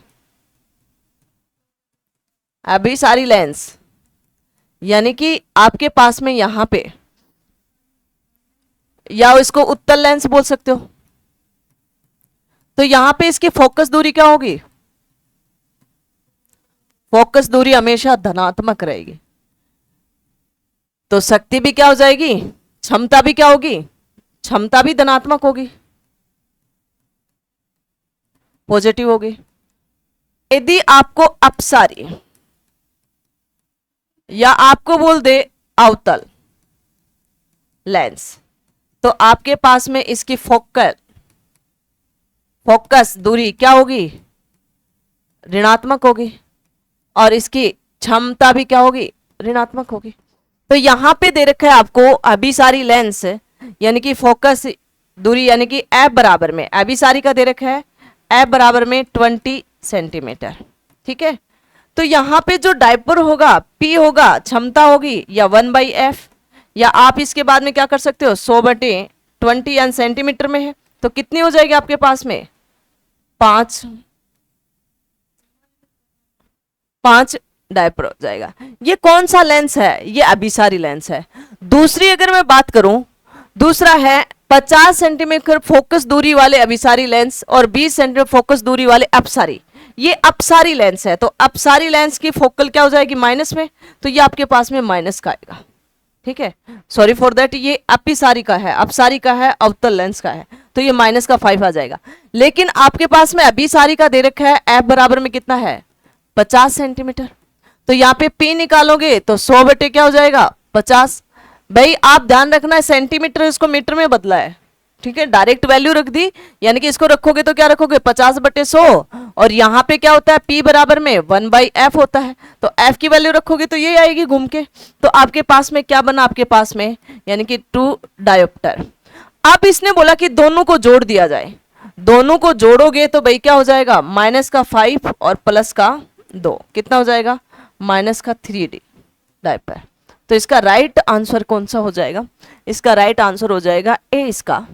अभिसारी लेंस यानी कि आपके पास में यहां पे, या इसको उत्तल लेंस बोल सकते हो, तो यहां पे इसकी फोकस दूरी क्या होगी, फोकस दूरी हमेशा धनात्मक रहेगी। तो शक्ति भी क्या हो जाएगी, क्षमता भी क्या होगी, क्षमता भी धनात्मक होगी, पॉजिटिव होगी। यदि आपको अपसारी या आपको बोल दे अवतल लेंस, तो आपके पास में इसकी फोकस दूरी क्या होगी, ऋणात्मक होगी, और इसकी क्षमता भी क्या होगी, ऋणात्मक होगी। तो यहां पे दे रखा है आपको अभिसारी लेंस यानी कि फोकस दूरी यानी कि एफ बराबर में, अभिसारी का दे रखा है एफ बराबर में 20 सेंटीमीटर, ठीक है। तो यहां पे जो डायपर होगा P होगा, क्षमता होगी या 1/f, या आप इसके बाद में क्या कर सकते हो 100/20 यानी सेंटीमीटर में है, तो कितनी हो जाएगी आपके पास में 5 डायपर हो जाएगा। ये कौन सा लेंस है, ये अभिसारी लेंस है। दूसरी अगर मैं बात करूं, दूसरा है 50 सेंटीमीटर फोकस दूरी वाले अभिसारी लेंस और 20 सेंटीमीटर फोकस दूरी वाले अपसारी, ये अपसारी लेंस है। तो अपसारी लेंस की फोकल क्या हो जाएगी माइनस में, तो ये आपके पास में माइनस का आएगा, ठीक है, सॉरी फॉर दैट, ये अपिसारी का है, अपसारी का है, अवतल लेंस का है, तो ये माइनस का 5 आ जाएगा। लेकिन आपके पास में अभिसारी का दे रखा है एफ बराबर में कितना है 50 सेंटीमीटर, तो यहाँ पे P निकालोगे तो 100 क्या हो जाएगा 50। भाई आप ध्यान रखना है सेंटीमीटर इसको मीटर में बदला है, ठीक है, डायरेक्ट वैल्यू रख दी, यानी कि इसको रखोगे तो क्या रखोगे 50/100, और यहाँ पे क्या होता है P बराबर में 1/f होता है, तो f की वैल्यू रखोगे तो ये आएगी घूम के, तो आपके पास में क्या बना, आपके पास में यानी कि 2 डायोप्टर। अब इसने बोला कि दोनों को जोड़ दिया जाए, दोनों को जोड़ोगे तो भाई क्या हो जाएगा -5 और +2, कितना हो जाएगा -3D डायपर। तो इसका राइट आंसर कौन सा हो जाएगा, इसका राइट आंसर हो जाएगा ए, इसका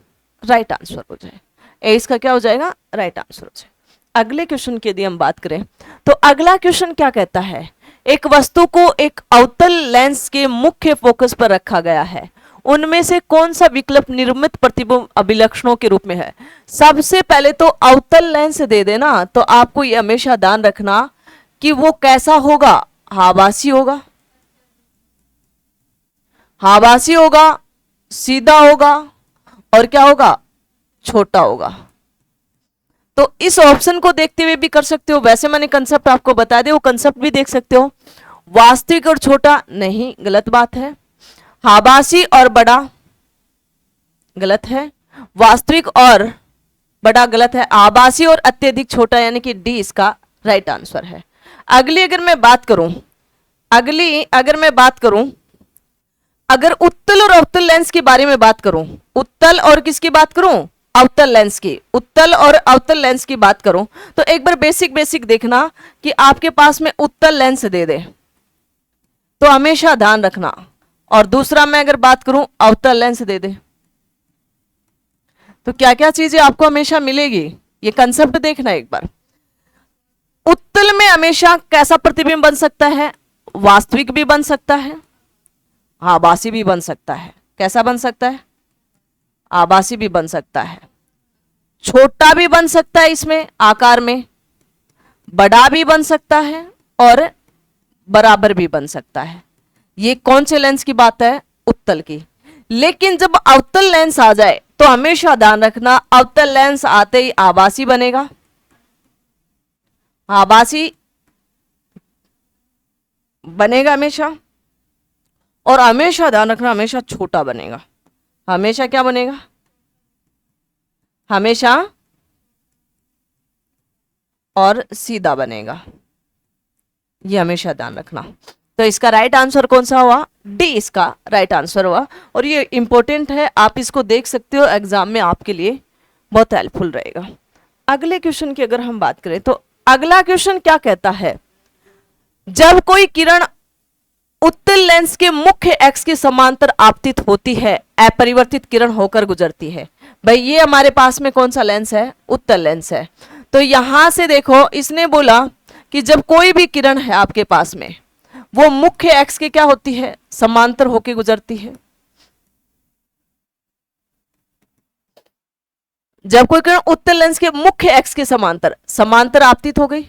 राइट आंसर हो जाएगा ए, इसका क्या हो जाएगा राइट आंसर हो जाएगा। अगले क्वेश्चन की यदि हम बात करें तो अगला क्वेश्चन क्या कहता है, एक वस्तु को एक अवतल लेंस के मुख्य फोकस पर रखा गया है, उनमें से कौन सा विकल्प निर्मित प्रतिबिंब अभिलक्षणों के रूप में है। सबसे पहले तो अवतल लेंस दे देना, तो आपको ये हमेशा ध्यान रखना कि वो कैसा होगा, आभासी होगा, आभासी होगा, सीधा होगा, और क्या होगा छोटा होगा। तो इस ऑप्शन को देखते हुए भी कर सकते हो, वैसे मैंने कंसेप्ट आपको बता दिया, वो कंसेप्ट भी देख सकते हो। वास्तविक और छोटा नहीं, गलत बात है। आभासी और बड़ा गलत है, वास्तविक और बड़ा गलत है, आभासी और अत्यधिक छोटा यानी कि डी इसका राइट आंसर है। अगली अगर मैं बात करूं, अगर उत्तल और अवतल लेंस के बारे में बात करूं, उत्तल और किसकी बात करूं, अवतल लेंस की, उत्तल और अवतल लेंस की बात करूं, तो एक बार बेसिक देखना कि आपके पास में उत्तल लेंस दे दे तो हमेशा ध्यान रखना, और दूसरा मैं अगर बात करूं अवतल लेंस दे दे तो क्या क्या चीजें आपको हमेशा मिलेगी, ये कंसेप्ट देखना एक बार। उत्तल में हमेशा कैसा प्रतिबिंब बन सकता है, वास्तविक भी बन सकता है, आभासी भी बन सकता है। कैसा बन सकता है, आभासी भी बन सकता है, छोटा भी बन सकता है इसमें आकार में, बड़ा भी बन सकता है, और बराबर भी बन सकता है। ये कौन से लेंस की बात है, उत्तल की। लेकिन जब अवतल लेंस आ जाए तो हमेशा ध्यान रखना, अवतल लेंस आते ही आभासी बनेगा, आभासी बनेगा हमेशा, और हमेशा ध्यान रखना हमेशा छोटा बनेगा, हमेशा क्या बनेगा, हमेशा और सीधा बनेगा, ये हमेशा ध्यान रखना। तो इसका राइट आंसर कौन सा हुआ? डी इसका राइट आंसर हुआ। और ये इंपॉर्टेंट है, आप इसको देख सकते हो, एग्जाम में आपके लिए बहुत हेल्पफुल रहेगा। अगले क्वेश्चन की अगर हम बात करें तो अगला क्वेश्चन क्या कहता है, जब कोई किरण उत्तल लेंस के मुख्य एक्स के समांतर आपतित होती है, अपरिवर्तित किरण होकर गुजरती है। भाई ये हमारे पास में कौन सा लेंस है? उत्तल लेंस है। तो यहां से देखो, इसने बोला कि जब कोई भी किरण है आपके पास में, वो मुख्य एक्स के क्या होती है? समांतर होकर गुजरती है। जब कोई किरण उत्तल लेंस के मुख्य एक्स के समांतर, समांतर आपतित हो गई,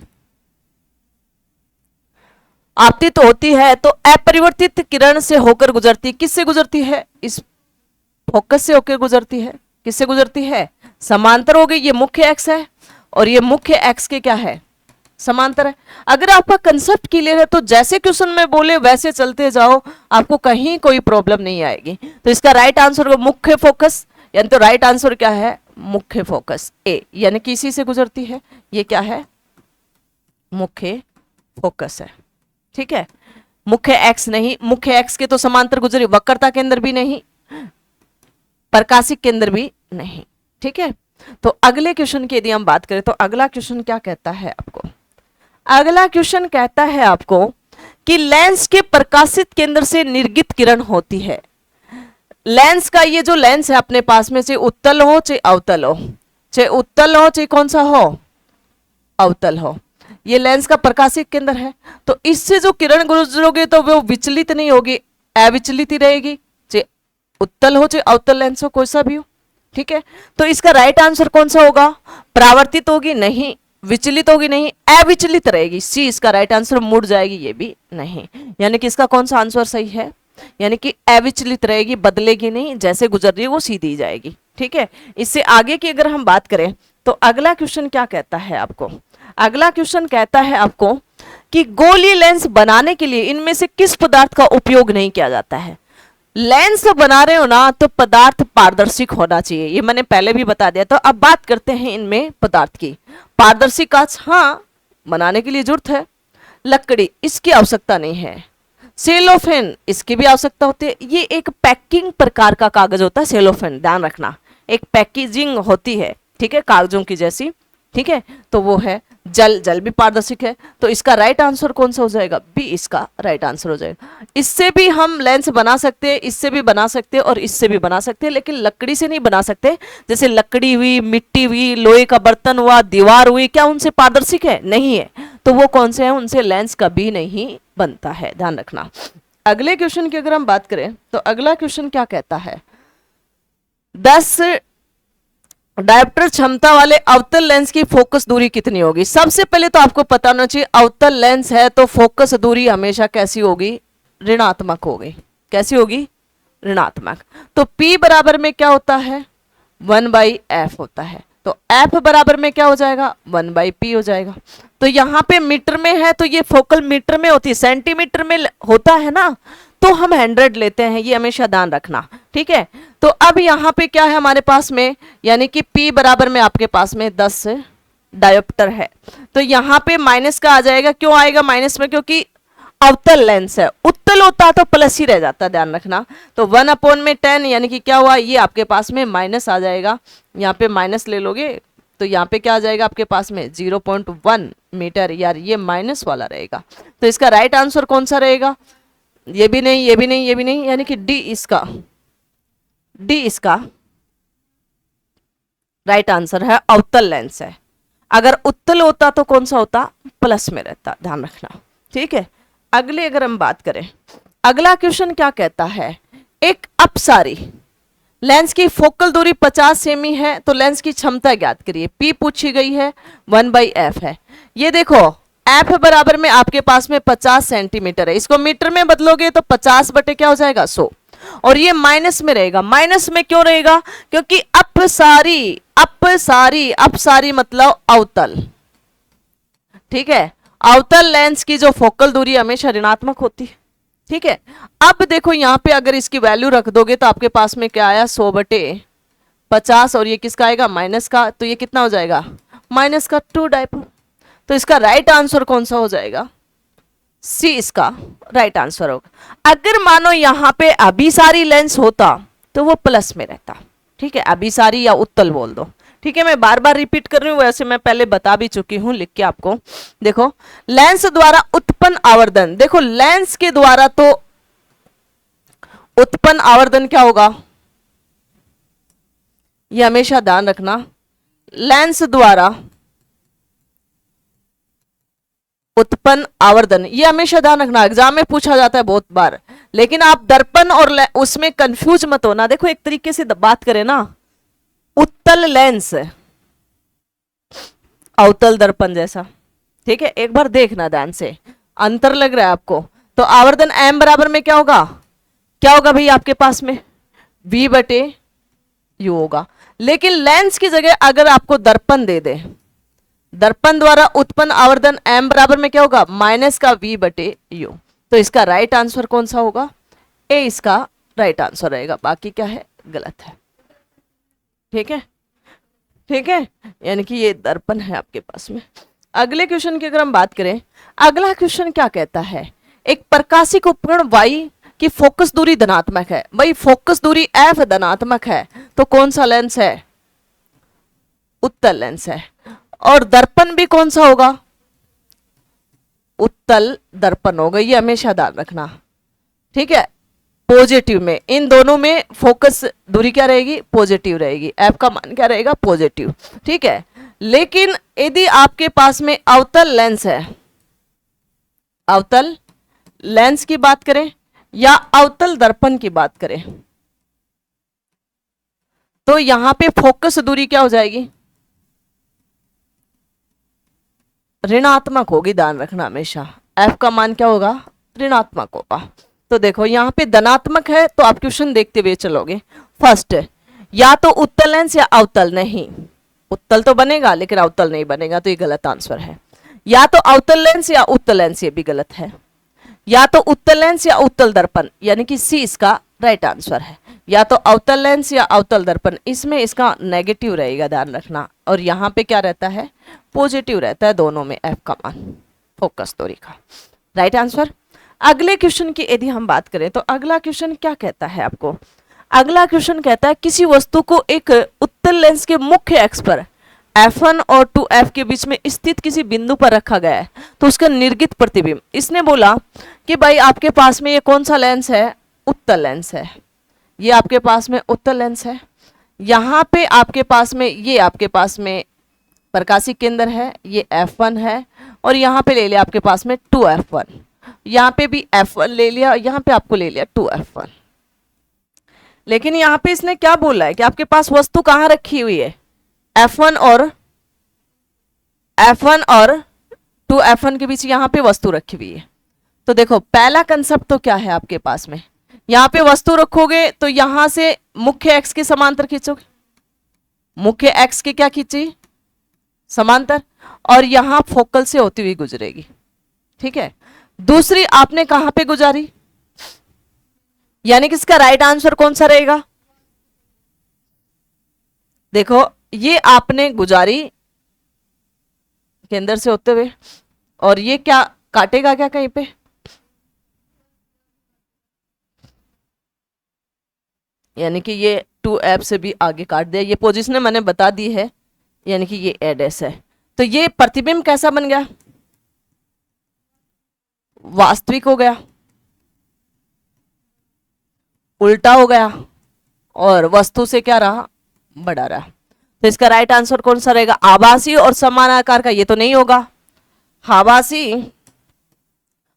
आपतित होती है, तो अपरिवर्तित किरण से होकर गुजरती, किससे गुजरती है? इस फोकस से होकर गुजरती है। किससे गुजरती है? समांतर हो गई। ये मुख्य एक्स है और ये मुख्य एक्स के क्या है? समांतर है। अगर आपका कंसेप्ट क्लियर है तो जैसे क्वेश्चन में बोले वैसे चलते जाओ, आपको कहीं कोई प्रॉब्लम नहीं आएगी। तो इसका राइट आंसर होगा मुख्य फोकस, यानी तो राइट आंसर क्या है? मुख्य फोकस ए, यानी कि इसी से गुजरती है। ये क्या है? मुख्य फोकस है। ठीक है, मुख्य एक्स नहीं, मुख्य एक्स के तो समांतर गुजरी, वक्रता केंद्र भी नहीं, प्रकाशिक केंद्र भी नहीं। ठीक है, तो अगले क्वेश्चन की यदि हम बात करें तो अगला क्वेश्चन क्या कहता है आपको? अगला क्वेश्चन कहता है आपको कि लेंस के प्रकाशित केंद्र से निर्गित किरण होती है। लेंस का ये जो लेंस है अपने पास में, चाहे उत्तल हो चाहे अवतल हो, चाहे उत्तल हो चाहे कौन सा हो? अवतल हो, ये लेंस का प्रकाशिक केंद्र है। तो इससे जो किरण गुजरोगे तो वो विचलित नहीं होगी, अविचलित ही रहेगी, चाहे उत्तल हो चाहे अवतल लेंस हो, कोई सा भी हो। ठीक है, तो इसका राइट आंसर कौन सा होगा? परावर्तित होगी? नहीं। विचलित होगी? नहीं। अविचलित रहेगी, सी इसका राइट आंसर। मुड़ जाएगी? ये भी नहीं। यानी कि इसका कौन सा आंसर सही है? यानी कि अविचलित रहेगी, बदलेगी नहीं, जैसे गुजर रही है वो सीधी जाएगी। ठीक है, इससे आगे की अगर हम बात करें तो अगला क्वेश्चन क्या कहता है आपको? अगला क्वेश्चन कहता है आपको कि गोलीय लेंस बनाने के लिए इनमें से किस पदार्थ का उपयोग नहीं किया जाता है? लेंस बना रहे हो ना तो पदार्थ पारदर्शी होना चाहिए, ये मैंने पहले भी बता दिया। तो अब बात करते हैं इनमें पदार्थ की। पारदर्शी कांच, हाँ, बनाने के लिए जरूरत है। लकड़ी, इसकी आवश्यकता नहीं है। सेलोफेन, इसकी भी आवश्यकता होती है। ये एक पैकिंग प्रकार का कागज होता है सेलोफेन, ध्यान रखना, एक पैकेजिंग होती है। ठीक है, कागजों की जैसी। ठीक है, तो वो है जल, जल भी पारदर्शिक है। तो इसका राइट आंसर कौन सा हो जाएगा? बी इसका राइट आंसर हो जाएगा। इससे भी हम लेंस बना सकते हैं, इससे भी बना सकते हैं और इससे भी बना सकते हैं, लेकिन लकड़ी से नहीं बना सकते। जैसे लकड़ी हुई, मिट्टी हुई, लोहे का बर्तन हुआ, दीवार हुई, क्या उनसे पारदर्शिक है? नहीं है। तो वो कौन से हैं? उनसे लेंस कभी नहीं बनता है, ध्यान रखना। अगले क्वेश्चन की अगर हम बात करें तो अगला क्वेश्चन क्या कहता है? 10 डायोप्टर क्षमता वाले अवतल लेंस की फोकस दूरी कितनी होगी? सबसे पहले तो आपको पता होना चाहिए, अवतल लेंस है तो फोकस दूरी हमेशा कैसी होगी? ऋणात्मक होगी। कैसी होगी? ऋणात्मक। तो P बराबर में क्या होता है? 1/f होता है। तो F बराबर में क्या हो जाएगा? 1/P हो जाएगा। तो यहाँ पे मीटर में है तो ये फोकल मीटर में होती है, सेंटीमीटर में होता है ना, तो हम 100 लेते हैं, ये हमेशा ध्यान रखना। ठीक है, तो अब यहाँ पे क्या है हमारे पास में? यानी कि P बराबर में आपके पास में 10 डायोप्टर है। तो यहाँ पे माइनस का आ जाएगा। क्यों आएगा माइनस में? क्योंकि अवतल लेंस है। उत्तल होता तो प्लस ही रह जाता, ध्यान रखना। तो 1/10 यानी कि क्या हुआ? ये आपके पास में माइनस आ जाएगा। यहाँ पे माइनस ले लोगे तो यहाँ पे क्या आ जाएगा आपके पास में? 0.1 मीटर। यार ये माइनस वाला रहेगा। तो इसका राइट आंसर कौन सा रहेगा? ये भी नहीं, ये भी नहीं, ये भी नहीं, यानी कि डी इसका राइट आंसर है। अवतल लेंस है। अगर उत्तल होता तो कौन सा होता? प्लस में रहता, ध्यान रखना। ठीक है, अगले अगर हम बात करें, अगला क्वेश्चन क्या कहता है? एक अपसारी लेंस की फोकल दूरी 50 सेमी है तो लेंस की क्षमता ज्ञात करिए। P पूछी गई है, 1/f है। ये देखो F बराबर में आपके पास में 50 सेंटीमीटर है, इसको मीटर में बदलोगे तो 50 बटे क्या हो जाएगा? 100। और ये माइनस में रहेगा। माइनस में क्यों रहेगा? क्योंकि अपसारी मतलब अवतल। ठीक है, अवतल लेंस की जो फोकल दूरी हमेशा ऋणात्मक होती है। ठीक है, अब देखो यहाँ पे अगर इसकी वैल्यू रख दोगे तो आपके पास में क्या आया? 100/50 और ये किसका आएगा? माइनस का। तो ये कितना हो जाएगा? माइनस का 2 डायपोल। तो इसका राइट आंसर कौन सा हो जाएगा? सी इसका राइट आंसर होगा। अगर मानो यहां पे अभिसारी लेंस होता तो वो प्लस में रहता, ठीक है, अभिसारी या उत्तल बोल दो, ठीक है। मैं बार बार रिपीट कर रही हूं, वैसे मैं पहले बता भी चुकी हूं लिख के आपको। देखो लेंस द्वारा उत्पन्न आवर्धन, देखो लेंस के द्वारा तो उत्पन्न आवर्धन क्या होगा, ये हमेशा ध्यान रखना, लेंस द्वारा उत्पन्न आवर्धन, ये हमेशा ध्यान रखना, एग्जाम में पूछा जाता है बहुत बार। लेकिन आप दर्पण और उसमें कंफ्यूज मत होना। देखो एक तरीके से बात करें ना, उत्तल लेंस अवतल दर्पण जैसा, ठीक है, एक बार देखना ध्यान से, अंतर लग रहा है आपको। तो आवर्धन एम बराबर में क्या होगा, क्या होगा भाई आपके पास में, v बटे यू होगा। लेकिन लेंस की जगह अगर आपको दर्पण दे दे, दर्पण द्वारा उत्पन्न आवर्धन m बराबर में क्या होगा, माइनस का v बटे यू, तो इसका राइट आंसर कौन सा होगा, ए इसका राइट आंसर रहेगा, बाकी क्या है गलत है, ठीक है, ठीक है, यानी कि ये दर्पण है आपके पास में। अगले क्वेश्चन की अगर हम बात करें, अगला क्वेश्चन क्या कहता है, एक प्रकाशिक उपकरण y की फोकस दूरी धनात्मक है, भाई फोकस दूरी f धनात्मक है, तो कौन सा लेंस है, उत्तल लेंस है। और दर्पण भी कौन सा होगा, उत्तल दर्पण होगा, ये हमेशा ध्यान रखना, ठीक है। पॉजिटिव में, इन दोनों में फोकस दूरी क्या रहेगी, पॉजिटिव रहेगी, एफ का मान क्या रहेगा, पॉजिटिव, ठीक है। लेकिन यदि आपके पास में अवतल लेंस है, अवतल लेंस की बात करें या अवतल दर्पण की बात करें, तो यहां पे फोकस दूरी क्या हो जाएगी, ऋणात्मक होगी, ध्यान रखना हमेशा, एफ का मान क्या होगा, ऋणात्मक होगा। तो देखो यहाँ पे धनात्मक है, तो आप क्वेश्चन देखते हुए चलोगे। फर्स्ट, या तो उत्तल लेंस या अवतल, नहीं उत्तल तो बनेगा लेकिन अवतल नहीं बनेगा, तो ये गलत आंसर है। या तो अवतल लेंस या उत्तल लेंस, ये भी गलत है। या तो उत्तल लेंस या उत्तल दर्पण, यानी कि सी इसका राइट आंसर है। या तो अवतल लेंस या अवतल दर्पण, इसमें इसका नेगेटिव रहेगा, ध्यान रखना। और यहाँ पे क्या रहता है, पॉजिटिव रहता है दोनों में, एफ का मान फोकस दूरी का राइट आंसर। अगले क्वेश्चन की यदि हम बात करें, तो अगला क्वेश्चन क्या कहता है आपको, अगला क्वेश्चन कहता है किसी वस्तु को एक उत्तल लेंस के मुख्य एक्स पर F1 और 2F के बीच में स्थित किसी बिंदु पर रखा गया है, तो उसका निर्गित प्रतिबिंब, इसने बोला कि भाई आपके पास में ये कौन सा लेंस है, उत्तल लेंस है, ये आपके पास में उत्तल लेंस है। यहाँ पे आपके पास में, ये आपके पास में प्रकाशिक केंद्र है, ये F1 है, और यहाँ पे ले लिया आपके पास में 2F1, यहाँ पे भी F1 ले लिया, यहाँ पे आपको ले लिया 2F1। लेकिन यहाँ पे इसने क्या बोला है कि आपके पास वस्तु कहाँ रखी हुई है, F1 और 2F1 के बीच यहाँ पे वस्तु रखी हुई है। तो देखो पहला कंसेप्ट तो क्या है आपके पास में, यहाँ पे वस्तु रखोगे तो यहाँ से मुख्य एक्स के समांतर खींचोगे, मुख्य एक्स के क्या खींची, समांतर, और यहाँ फोकल से होती हुई गुजरेगी, ठीक है। दूसरी आपने कहां पे गुजारी, यानी कि इसका राइट आंसर कौन सा रहेगा, देखो ये आपने गुजारी केंद्र से होते हुए, और ये क्या काटेगा क्या कहीं पे, यानी कि ये 2F से भी आगे काट दिया, ये पोजीशन मैंने बता दी है, यानी कि ये एडेस है। तो ये प्रतिबिंब कैसा बन गया, वास्तविक हो गया, उल्टा हो गया, और वस्तु से क्या रहा, बड़ा रहा। तो इसका राइट आंसर कौन सा रहेगा, आभासी और समान आकार का, ये तो नहीं होगा, आभासी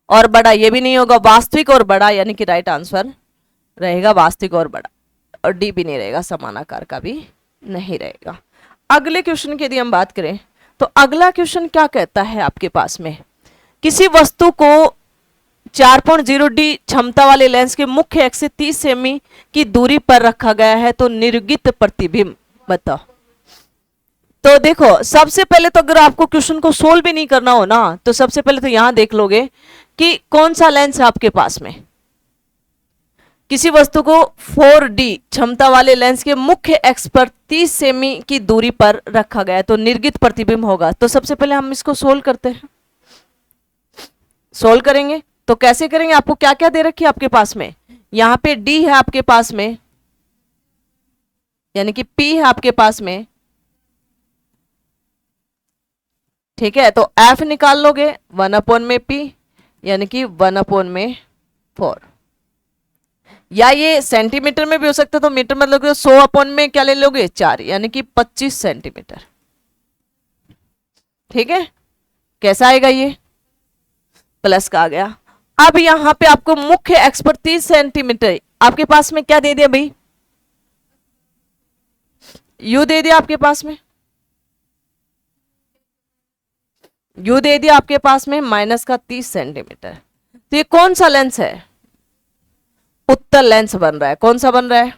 और बड़ा ये भी नहीं होगा, वास्तविक और बड़ा, यानी कि राइट आंसर रहेगा वास्तविक और बड़ा, और डी भी नहीं रहेगा, समान आकार का भी नहीं रहेगा। अगले क्वेश्चन की यदि हम बात करें, तो अगला क्वेश्चन क्या कहता है आपके पास में, किसी वस्तु को 4.0 डी क्षमता वाले लेंस के मुख्य एक्स से 30 सेमी की दूरी पर रखा गया है, तो निर्गित प्रतिबिंब बताओ। तो देखो सबसे पहले तो अगर आपको क्वेश्चन को सोल्व भी नहीं करना हो ना, तो सबसे पहले तो यहां देख लोगे कि कौन सा लेंस है आपके पास में, किसी वस्तु को 4D क्षमता वाले लेंस के मुख्य एक्स पर 30 सेमी की दूरी पर रखा गया है, तो निर्गित प्रतिबिंब होगा। तो सबसे पहले हम इसको सोल्व करते हैं। सोल्व करेंगे तो कैसे करेंगे, आपको क्या क्या दे रखी है आपके पास में, यहां पे डी है आपके पास में, यानी कि पी है आपके पास में, ठीक है। तो एफ निकाल लोगे 1 में पी, यानी कि 1/4, या ये सेंटीमीटर में भी हो सकता है, तो मीटर में लोगे 100 में क्या ले लोगे 4, यानी कि 25 सेंटीमीटर, ठीक है। कैसा आएगा ये, प्लस का आ गया। अब यहां पे आपको मुख्य एक्सपर्ट 30 सेंटीमीटर आपके पास में क्या दे दिया भाई, यू दे दिया आपके पास में, यू दे दिया आपके पास में माइनस का 30 सेंटीमीटर। तो ये कौन सा लेंस है, उत्तल लेंस बन रहा है। कौन सा बन रहा है,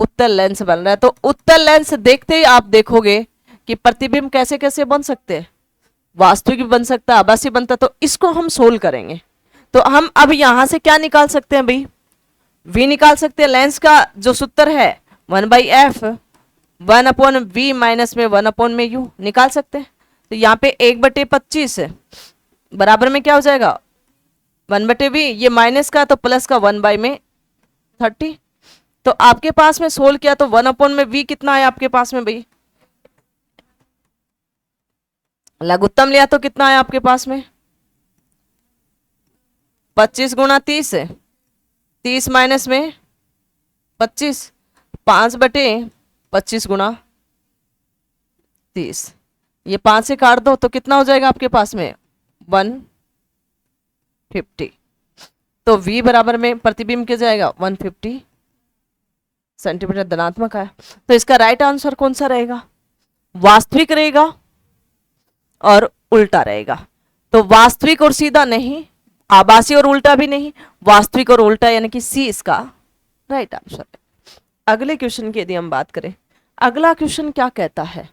उत्तल लेंस बन रहा है। तो उत्तल लेंस देखते ही आप देखोगे कि प्रतिबिंब कैसे कैसे बन सकते हैं, वास्तविक भी बन सकता है, आभासी बनता है। तो इसको हम सोल्व करेंगे। तो हम अब यहां से क्या निकाल सकते हैं भाई, v निकाल सकते हैं। लेंस का जो सूत्र है 1/f 1/v माइनस में 1/u निकाल सकते हैं। तो यहाँ पे 1/25 बराबर में क्या हो जाएगा 1/v, ये माइनस का तो प्लस का 1/30। तो आपके पास में सोल्व किया तो 1/v कितना है आपके पास में भाई, लघुत्तम लिया तो कितना है आपके पास में 25 गुणा 30, 30 माइनस में 25, 5/25 गुणा 30, ये 5 से काट दो तो कितना हो जाएगा आपके पास में 150। तो v बराबर में प्रतिबिंब क्या जाएगा 150 सेंटीमीटर धनात्मक है। तो इसका राइट आंसर कौन सा रहेगा, वास्तविक रहेगा और उल्टा रहेगा। तो वास्तविक और सीधा नहीं, आभासी और उल्टा भी नहीं, वास्तविक और उल्टा, यानी कि सी इसका राइट आंसर है। अगले क्वेश्चन की यदि हम बात करें, अगला क्वेश्चन क्या कहता है,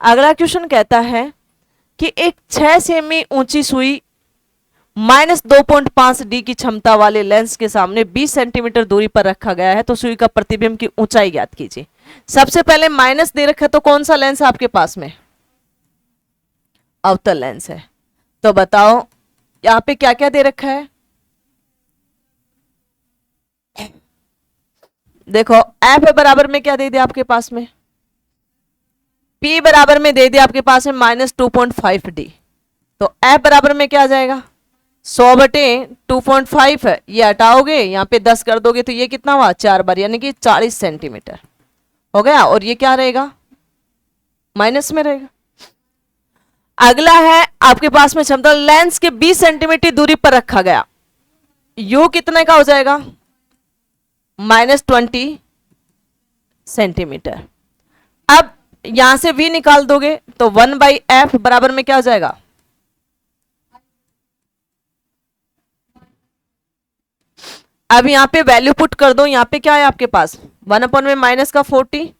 अगला क्वेश्चन कहता है कि एक 6 सेमी ऊंची सुई -2.5 डी की क्षमता वाले लेंस के सामने 20 सेंटीमीटर दूरी पर रखा गया है। तो सुई का प्रतिबिंब की ऊंचाई ज्ञात कीजिए। सबसे पहले माइनस दे रखा है, तो कौन सा लेंस है आपके पास में, अवतल लेंस है। तो बताओ यहां पे क्या क्या दे रखा है, देखो एफ बराबर में क्या दे दिया आपके पास में, P बराबर में दे दिया आपके पास है -2.5 डी। तो एफ बराबर में क्या आ जाएगा 100/2.5 है, ये हटाओगे यहाँ पे 10 कर दोगे तो ये कितना हुआ 4 बार, यानी कि 40 सेंटीमीटर हो गया। और ये क्या रहेगा माइनस में रहेगा। अगला है आपके पास में क्षमता लेंस के 20 सेंटीमीटर दूरी पर रखा गया, यू कितने का हो जाएगा -20 सेंटीमीटर। अब यहां से v निकाल दोगे तो 1/f बराबर में क्या हो जाएगा, अब यहां पे वैल्यू पुट कर दो। यहां पे क्या है आपके पास 1 में माइनस का 40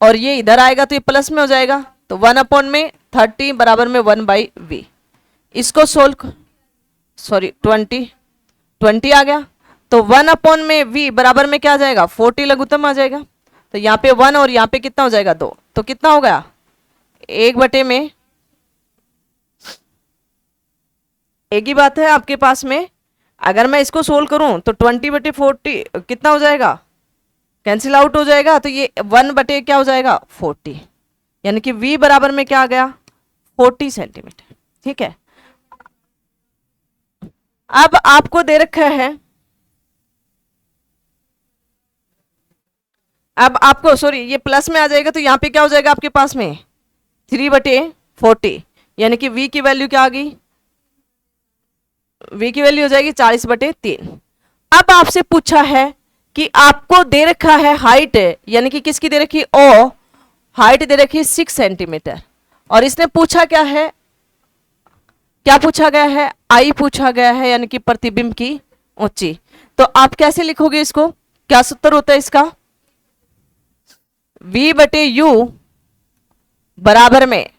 और ये इधर आएगा तो ये प्लस में हो जाएगा। तो 1 में 30 बराबर में 1/v। इसको सोल्व, सॉरी 20 आ गया। तो 1 में v बराबर में क्या आ जाएगा 40 लघुत्तम आ जाएगा। तो यहाँ पे 1 और यहाँ पे कितना हो जाएगा 2, तो कितना हो गया 1 में, एक ही बात है आपके पास में। अगर मैं इसको सोल्व करूं तो 20/40 कितना हो जाएगा, कैंसिल आउट हो जाएगा। तो ये 1 क्या हो जाएगा 40, यानी कि v बराबर में क्या आ गया 40 सेंटीमीटर, ठीक है। अब आपको दे रखा है, अब आपको सॉरी ये प्लस में आ जाएगा तो यहाँ पे क्या हो जाएगा आपके पास में 3/40, यानी कि v की वैल्यू क्या आ गई, v की वैल्यू हो जाएगी 40/3। अब आपसे पूछा है कि आपको दे रखा है हाइट, यानी कि किसकी दे रखी ओ, हाइट दे रखी है 6 सेंटीमीटर और इसने पूछा क्या है, क्या पूछा गया है आई पूछा गया है, यानी कि प्रतिबिंब की ऊंची। तो आप कैसे लिखोगे इसको, क्या सूत्र होता है इसका, v/u बराबर में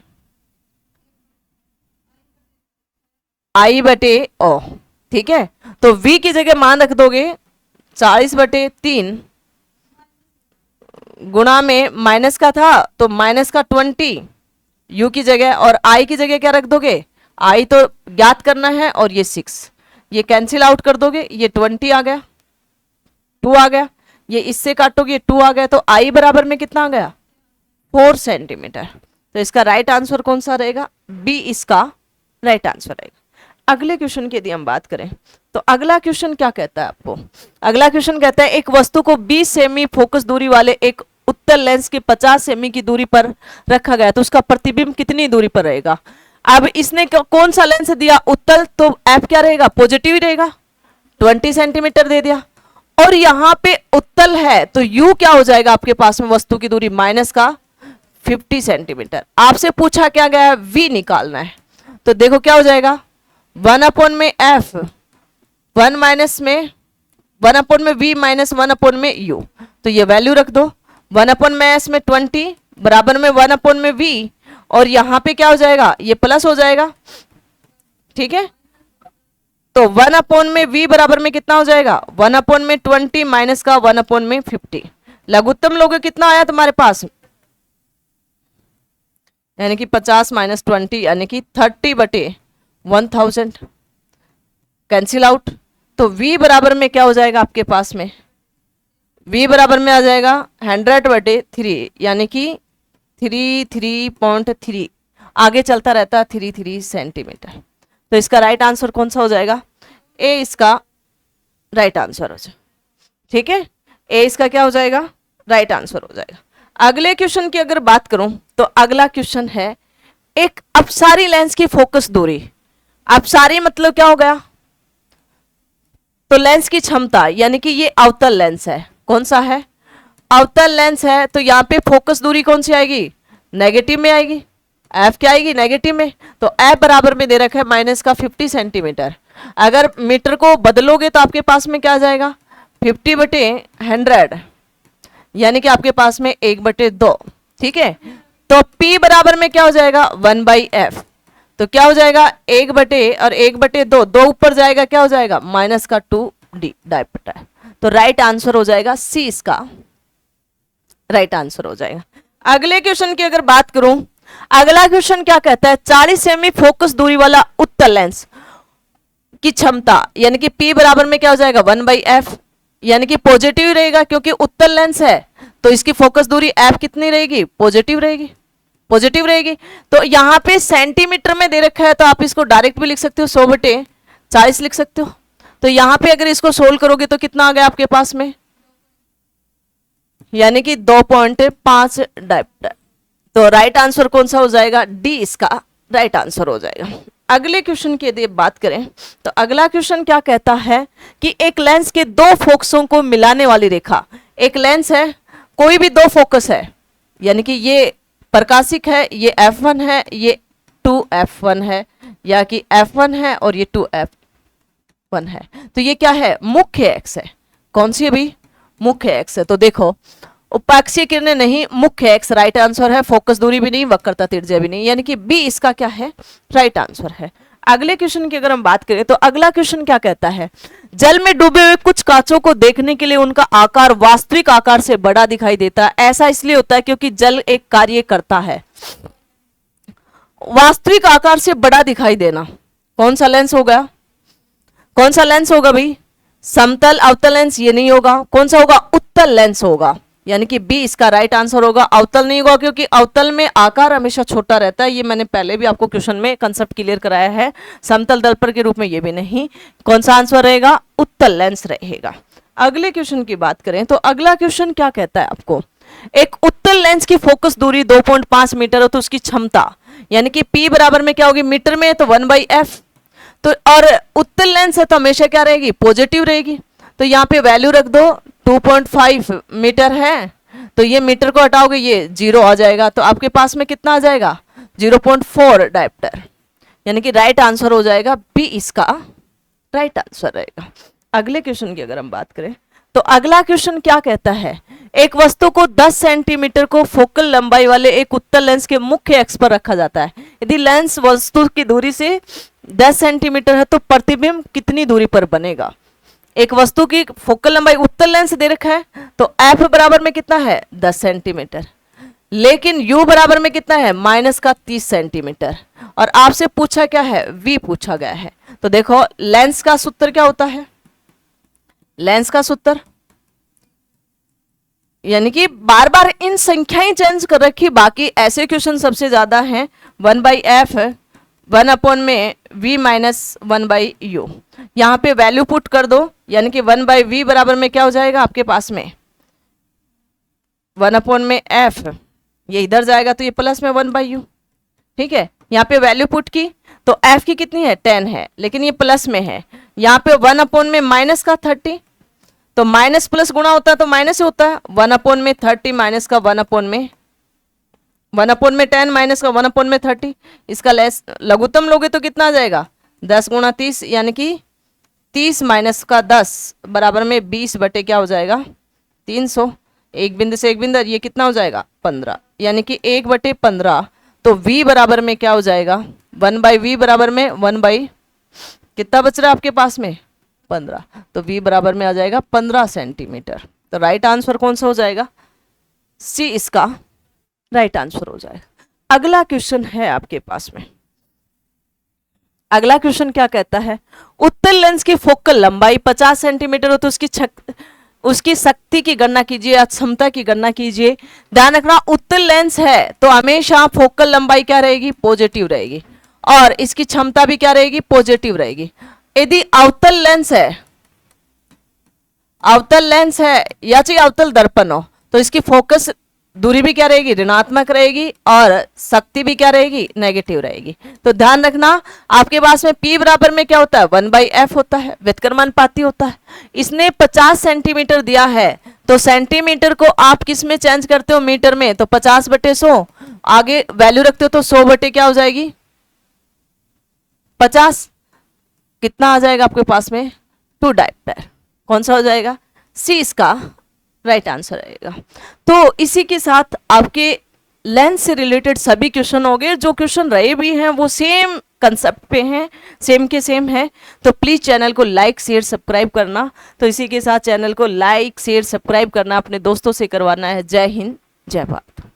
I/O, ठीक है। तो v की जगह मान रख दोगे 40/3 गुणा में माइनस का था तो -20 u की जगह, और I की जगह क्या रख दोगे आई तो ज्ञात करना है और ये 6, ये कैंसिल आउट कर दोगे, ये 20 आ गया, 2 आ गया, ये इससे काटोगे 2 आ गया, तो आई बराबर में कितना आ गया 4 सेंटीमीटर। तो इसका राइट आंसर कौन सा रहेगा, बी इसका राइट आंसर रहेगा। अगले क्वेश्चन की यदि हम बात करें तो अगला क्वेश्चन क्या कहता है आपको, अगला क्वेश्चन कहता है एक वस्तु को 20 सेमी फोकस दूरी वाले एक उत्तल लेंस के 50 सेमी की दूरी पर रखा गया तो उसका प्रतिबिंब कितनी दूरी पर रहेगा। अब इसने कौन सा लेंस दिया उत्तल, तो एफ क्या रहेगा पॉजिटिव ही रहेगा, 20 सेंटीमीटर दे दिया, और यहां पे उत्तल है तो यू क्या हो जाएगा आपके पास में वस्तु की दूरी माइनस का 50 सेंटीमीटर। आपसे पूछा क्या गया है v निकालना है, तो देखो क्या हो जाएगा 1 अपॉन में f, 1 माइनस में 1 अपॉन में v माइनस 1 अपॉन में u, तो ये वैल्यू रख दो, 1 अपॉन में s में 20 बराबर में 1 अपॉन में v, और यहां पे क्या हो जाएगा ये प्लस हो जाएगा, ठीक है। तो 1 अपॉन में v बराबर में कितना हो जाएगा 1 अपॉन में 20 माइनस का 1 अपॉन में 50, लघुत्तम लोगे कितना आया तुम्हारे पास, यानी कि 50 माइनस 20 यानी कि 30/1000 कैंसिल आउट। तो v बराबर में क्या हो जाएगा आपके पास में, v बराबर में आ जाएगा 100/3 यानी कि 3 आगे चलता रहता है 3 सेंटीमीटर। तो इसका राइट आंसर कौन सा हो जाएगा, ए इसका राइट आंसर हो जाएगा, ठीक है, ए इसका क्या हो जाएगा राइट आंसर हो जाएगा। अगले क्वेश्चन की अगर बात करूं तो अगला क्वेश्चन है एक अपसारी लेंस की फोकस दूरी, अपसारी मतलब क्या हो गया, तो लेंस की क्षमता, यानी कि ये अवतल लेंस है, कौन सा है अवतल लेंस है, तो यहाँ पे फोकस दूरी कौन सी आएगी नेगेटिव में आएगी, एफ क्या आएगी नेगेटिव में, तो एफ बराबर में दे रखा है माइनस का 50 सेंटीमीटर। अगर मीटर को बदलोगे तो आपके पास में क्या आ जाएगा 50/100 यानी कि आपके पास में 1/2, ठीक है। तो P बराबर में क्या हो जाएगा 1/f, तो क्या हो जाएगा 1/2, 2 ऊपर जाएगा क्या हो जाएगा माइनस का 2d डायमीटर। तो राइट आंसर हो जाएगा सी, इसका राइट आंसर हो जाएगा। अगले क्वेश्चन की अगर बात करूं, अगला क्वेश्चन क्या कहता है 40 सेमी फोकस दूरी वाला उत्तल लेंस की क्षमता, यानी कि P बराबर में क्या हो जाएगा 1/f, यानी कि पॉजिटिव रहेगा क्योंकि उत्तल लेंस है, तो इसकी फोकस दूरी f कितनी रहेगी पॉजिटिव रहेगी, पॉजिटिव रहेगी। तो यहां पे सेंटीमीटर में दे रखा है तो आप इसको डायरेक्ट भी लिख सकते हो 100/40 लिख सकते हो। तो यहां पे अगर इसको सोल्व करोगे तो कितना आ गया आपके पास में, यानी कि 2.5 डायमीटर। तो राइट आंसर कौन सा हो जाएगा डी, इसका राइट आंसर हो जाएगा। अगले क्वेश्चन की यदि बात करें तो अगला क्वेश्चन क्या कहता है कि एक लेंस के दो फोकसों को मिलाने वाली रेखा, एक लेंस है कोई भी दो फोकस है, यानी कि ये प्रकाशिक है, ये f1 है, ये 2f1 है, या कि f1 है और ये 2f1 है, तो ये क्या है मुख्य एक्स है, कौन सी अभी मुख्य एक्स है। तो देखो उपाक्षीय किरणें नहीं, मुख्य एक्स राइट आंसर है, फोकस दूरी भी नहीं, वक्रता त्रिज्या भी नहीं, यानी कि बी इसका क्या है राइट आंसर है। अगले क्वेश्चन की अगर हम बात करें तो अगला क्वेश्चन क्या कहता है जल में डूबे हुए कुछ कांचों को देखने के लिए उनका आकार वास्तविक आकार से बड़ा दिखाई देता है। ऐसा इसलिए होता है क्योंकि जल एक कार्य करता है। वास्तविक आकार से बड़ा दिखाई देना कौन सा लेंस होगा, कौन सा लेंस होगा भाई, समतल अवतल लेंस ये नहीं होगा, कौन सा होगा उत्तल लेंस होगा, यानी कि बी इसका राइट आंसर होगा। अवतल नहीं होगा क्योंकि अवतल में आकार हमेशा छोटा रहता है, ये मैंने पहले भी आपको क्वेश्चन में कंसेप्ट क्लियर कराया है। समतल दर्पण के रूप में ये भी नहीं, कौन सा आंसर रहेगा उत्तल लेंस रहेगा। अगले क्वेश्चन की बात करें तो अगला क्वेश्चन क्या कहता है आपको, एक उत्तल लेंस की फोकस दूरी 2.5 मीटर हो तो उसकी क्षमता, यानी कि P बराबर में क्या होगी मीटर में है तो 1/f, तो और उत्तल लेंस है तो हमेशा क्या रहेगी पॉजिटिव रहेगी। तो यहाँ पे वैल्यू रख दो 2.5 मीटर है, तो ये मीटर को हटाओगे ये 0 आ जाएगा, तो आपके पास में कितना आ जाएगा 0.4 डायमीटर, यानी कि राइट आंसर हो जाएगा बी, इसका राइट आंसर रहेगा। अगले क्वेश्चन की अगर हम बात करें तो अगला क्वेश्चन क्या कहता है एक वस्तु को 10 सेंटीमीटर को फोकल लंबाई वाले एक उत्तल लेंस के मुख्य एक्स पर रखा जाता है। यदि लेंस वस्तु की दूरी से 10 सेंटीमीटर है तो प्रतिबिंब कितनी दूरी पर बनेगा। एक वस्तु की फोकल लंबाई उत्तल लेंस दे रखा है तो एफ बराबर में कितना है 10 सेंटीमीटर, लेकिन u बराबर में कितना है, माइनस का 30 सेंटीमीटर, और आपसे पूछा क्या है, v पूछा गया है। तो देखो लेंस का सूत्र क्या होता है, लेंस का सूत्र यानी कि बार बार इन संख्याएं चेंज कर रखी, बाकी ऐसे क्वेश्चन सबसे ज्यादा हैं, 1/f 1 में v माइनस 1/u। यहाँ पे वैल्यू पुट कर दो, यानी कि 1/v बराबर में क्या हो जाएगा आपके पास में 1 में f, ये इधर जाएगा तो ये प्लस में 1/u। ठीक है, यहाँ पे वैल्यू पुट की तो f की कितनी है 10 है, लेकिन ये प्लस में है। यहाँ पे 1 में माइनस का 30, तो माइनस प्लस गुणा होता है तो माइनस ही होता है, 1 में 30 माइनस का 1 में 10 माइनस का 1 में 30, इसका लेस लघुत्तम लोगे तो कितना आ जाएगा 10 गुणा 30, यानी कि 30 माइनस का 10 बराबर में 20 बटे क्या हो जाएगा 300, एक बिंदु से एक बिंदु, ये कितना हो जाएगा 15, यानी कि 1/15। तो v बराबर में क्या हो जाएगा 1/v बराबर में 1 कितना बच रहा है आपके पास में 15, तो v बराबर में आ जाएगा 15 सेंटीमीटर। तो राइट आंसर कौन सा हो जाएगा, सी इसका राइट आंसर हो जाएगा। अगला क्वेश्चन है आपके पास में, अगला क्वेश्चन क्या कहता है, उत्तल लेंस की फोकल लंबाई 50 सेंटीमीटर हो तो उसकी शक्ति की गणना कीजिए या क्षमता की गणना कीजिए। ध्यान रखना उत्तल लेंस है तो हमेशा फोकल लंबाई क्या रहेगी, पॉजिटिव रहेगी, और इसकी क्षमता भी क्या रहेगी, पॉजिटिव रहेगी। यदि अवतल लेंस है या चाहे अवतल दर्पण हो तो इसकी फोकस दूरी भी क्या रहेगी, ऋणात्मक रहेगी, और शक्ति भी क्या रहेगी, नेगेटिव रहेगी। तो ध्यान रखना आपके पास में P बराबर में क्या होता है 1/f होता है, व्युत्क्रमानुपाती होता है। इसने 50 सेंटीमीटर दिया है तो सेंटीमीटर को आप किस में चेंज करते हो, मीटर में, तो 50/100, आगे वैल्यू रखते हो तो 100 बटे क्या हो जाएगी 50, कितना आ जाएगा आपके पास में 2 डायप्टर, कौन सा हो जाएगा, सी इसका राइट आंसर रहेगा। तो इसी के साथ आपके लेंस से रिलेटेड सभी क्वेश्चन हो गए, जो क्वेश्चन रहे भी हैं वो सेम कंसेप्ट पे हैं, सेम के सेम है। तो प्लीज़ चैनल को लाइक शेयर सब्सक्राइब करना। तो इसी के साथ चैनल को लाइक शेयर सब्सक्राइब करना, अपने दोस्तों से करवाना है। जय हिंद, जय भारत।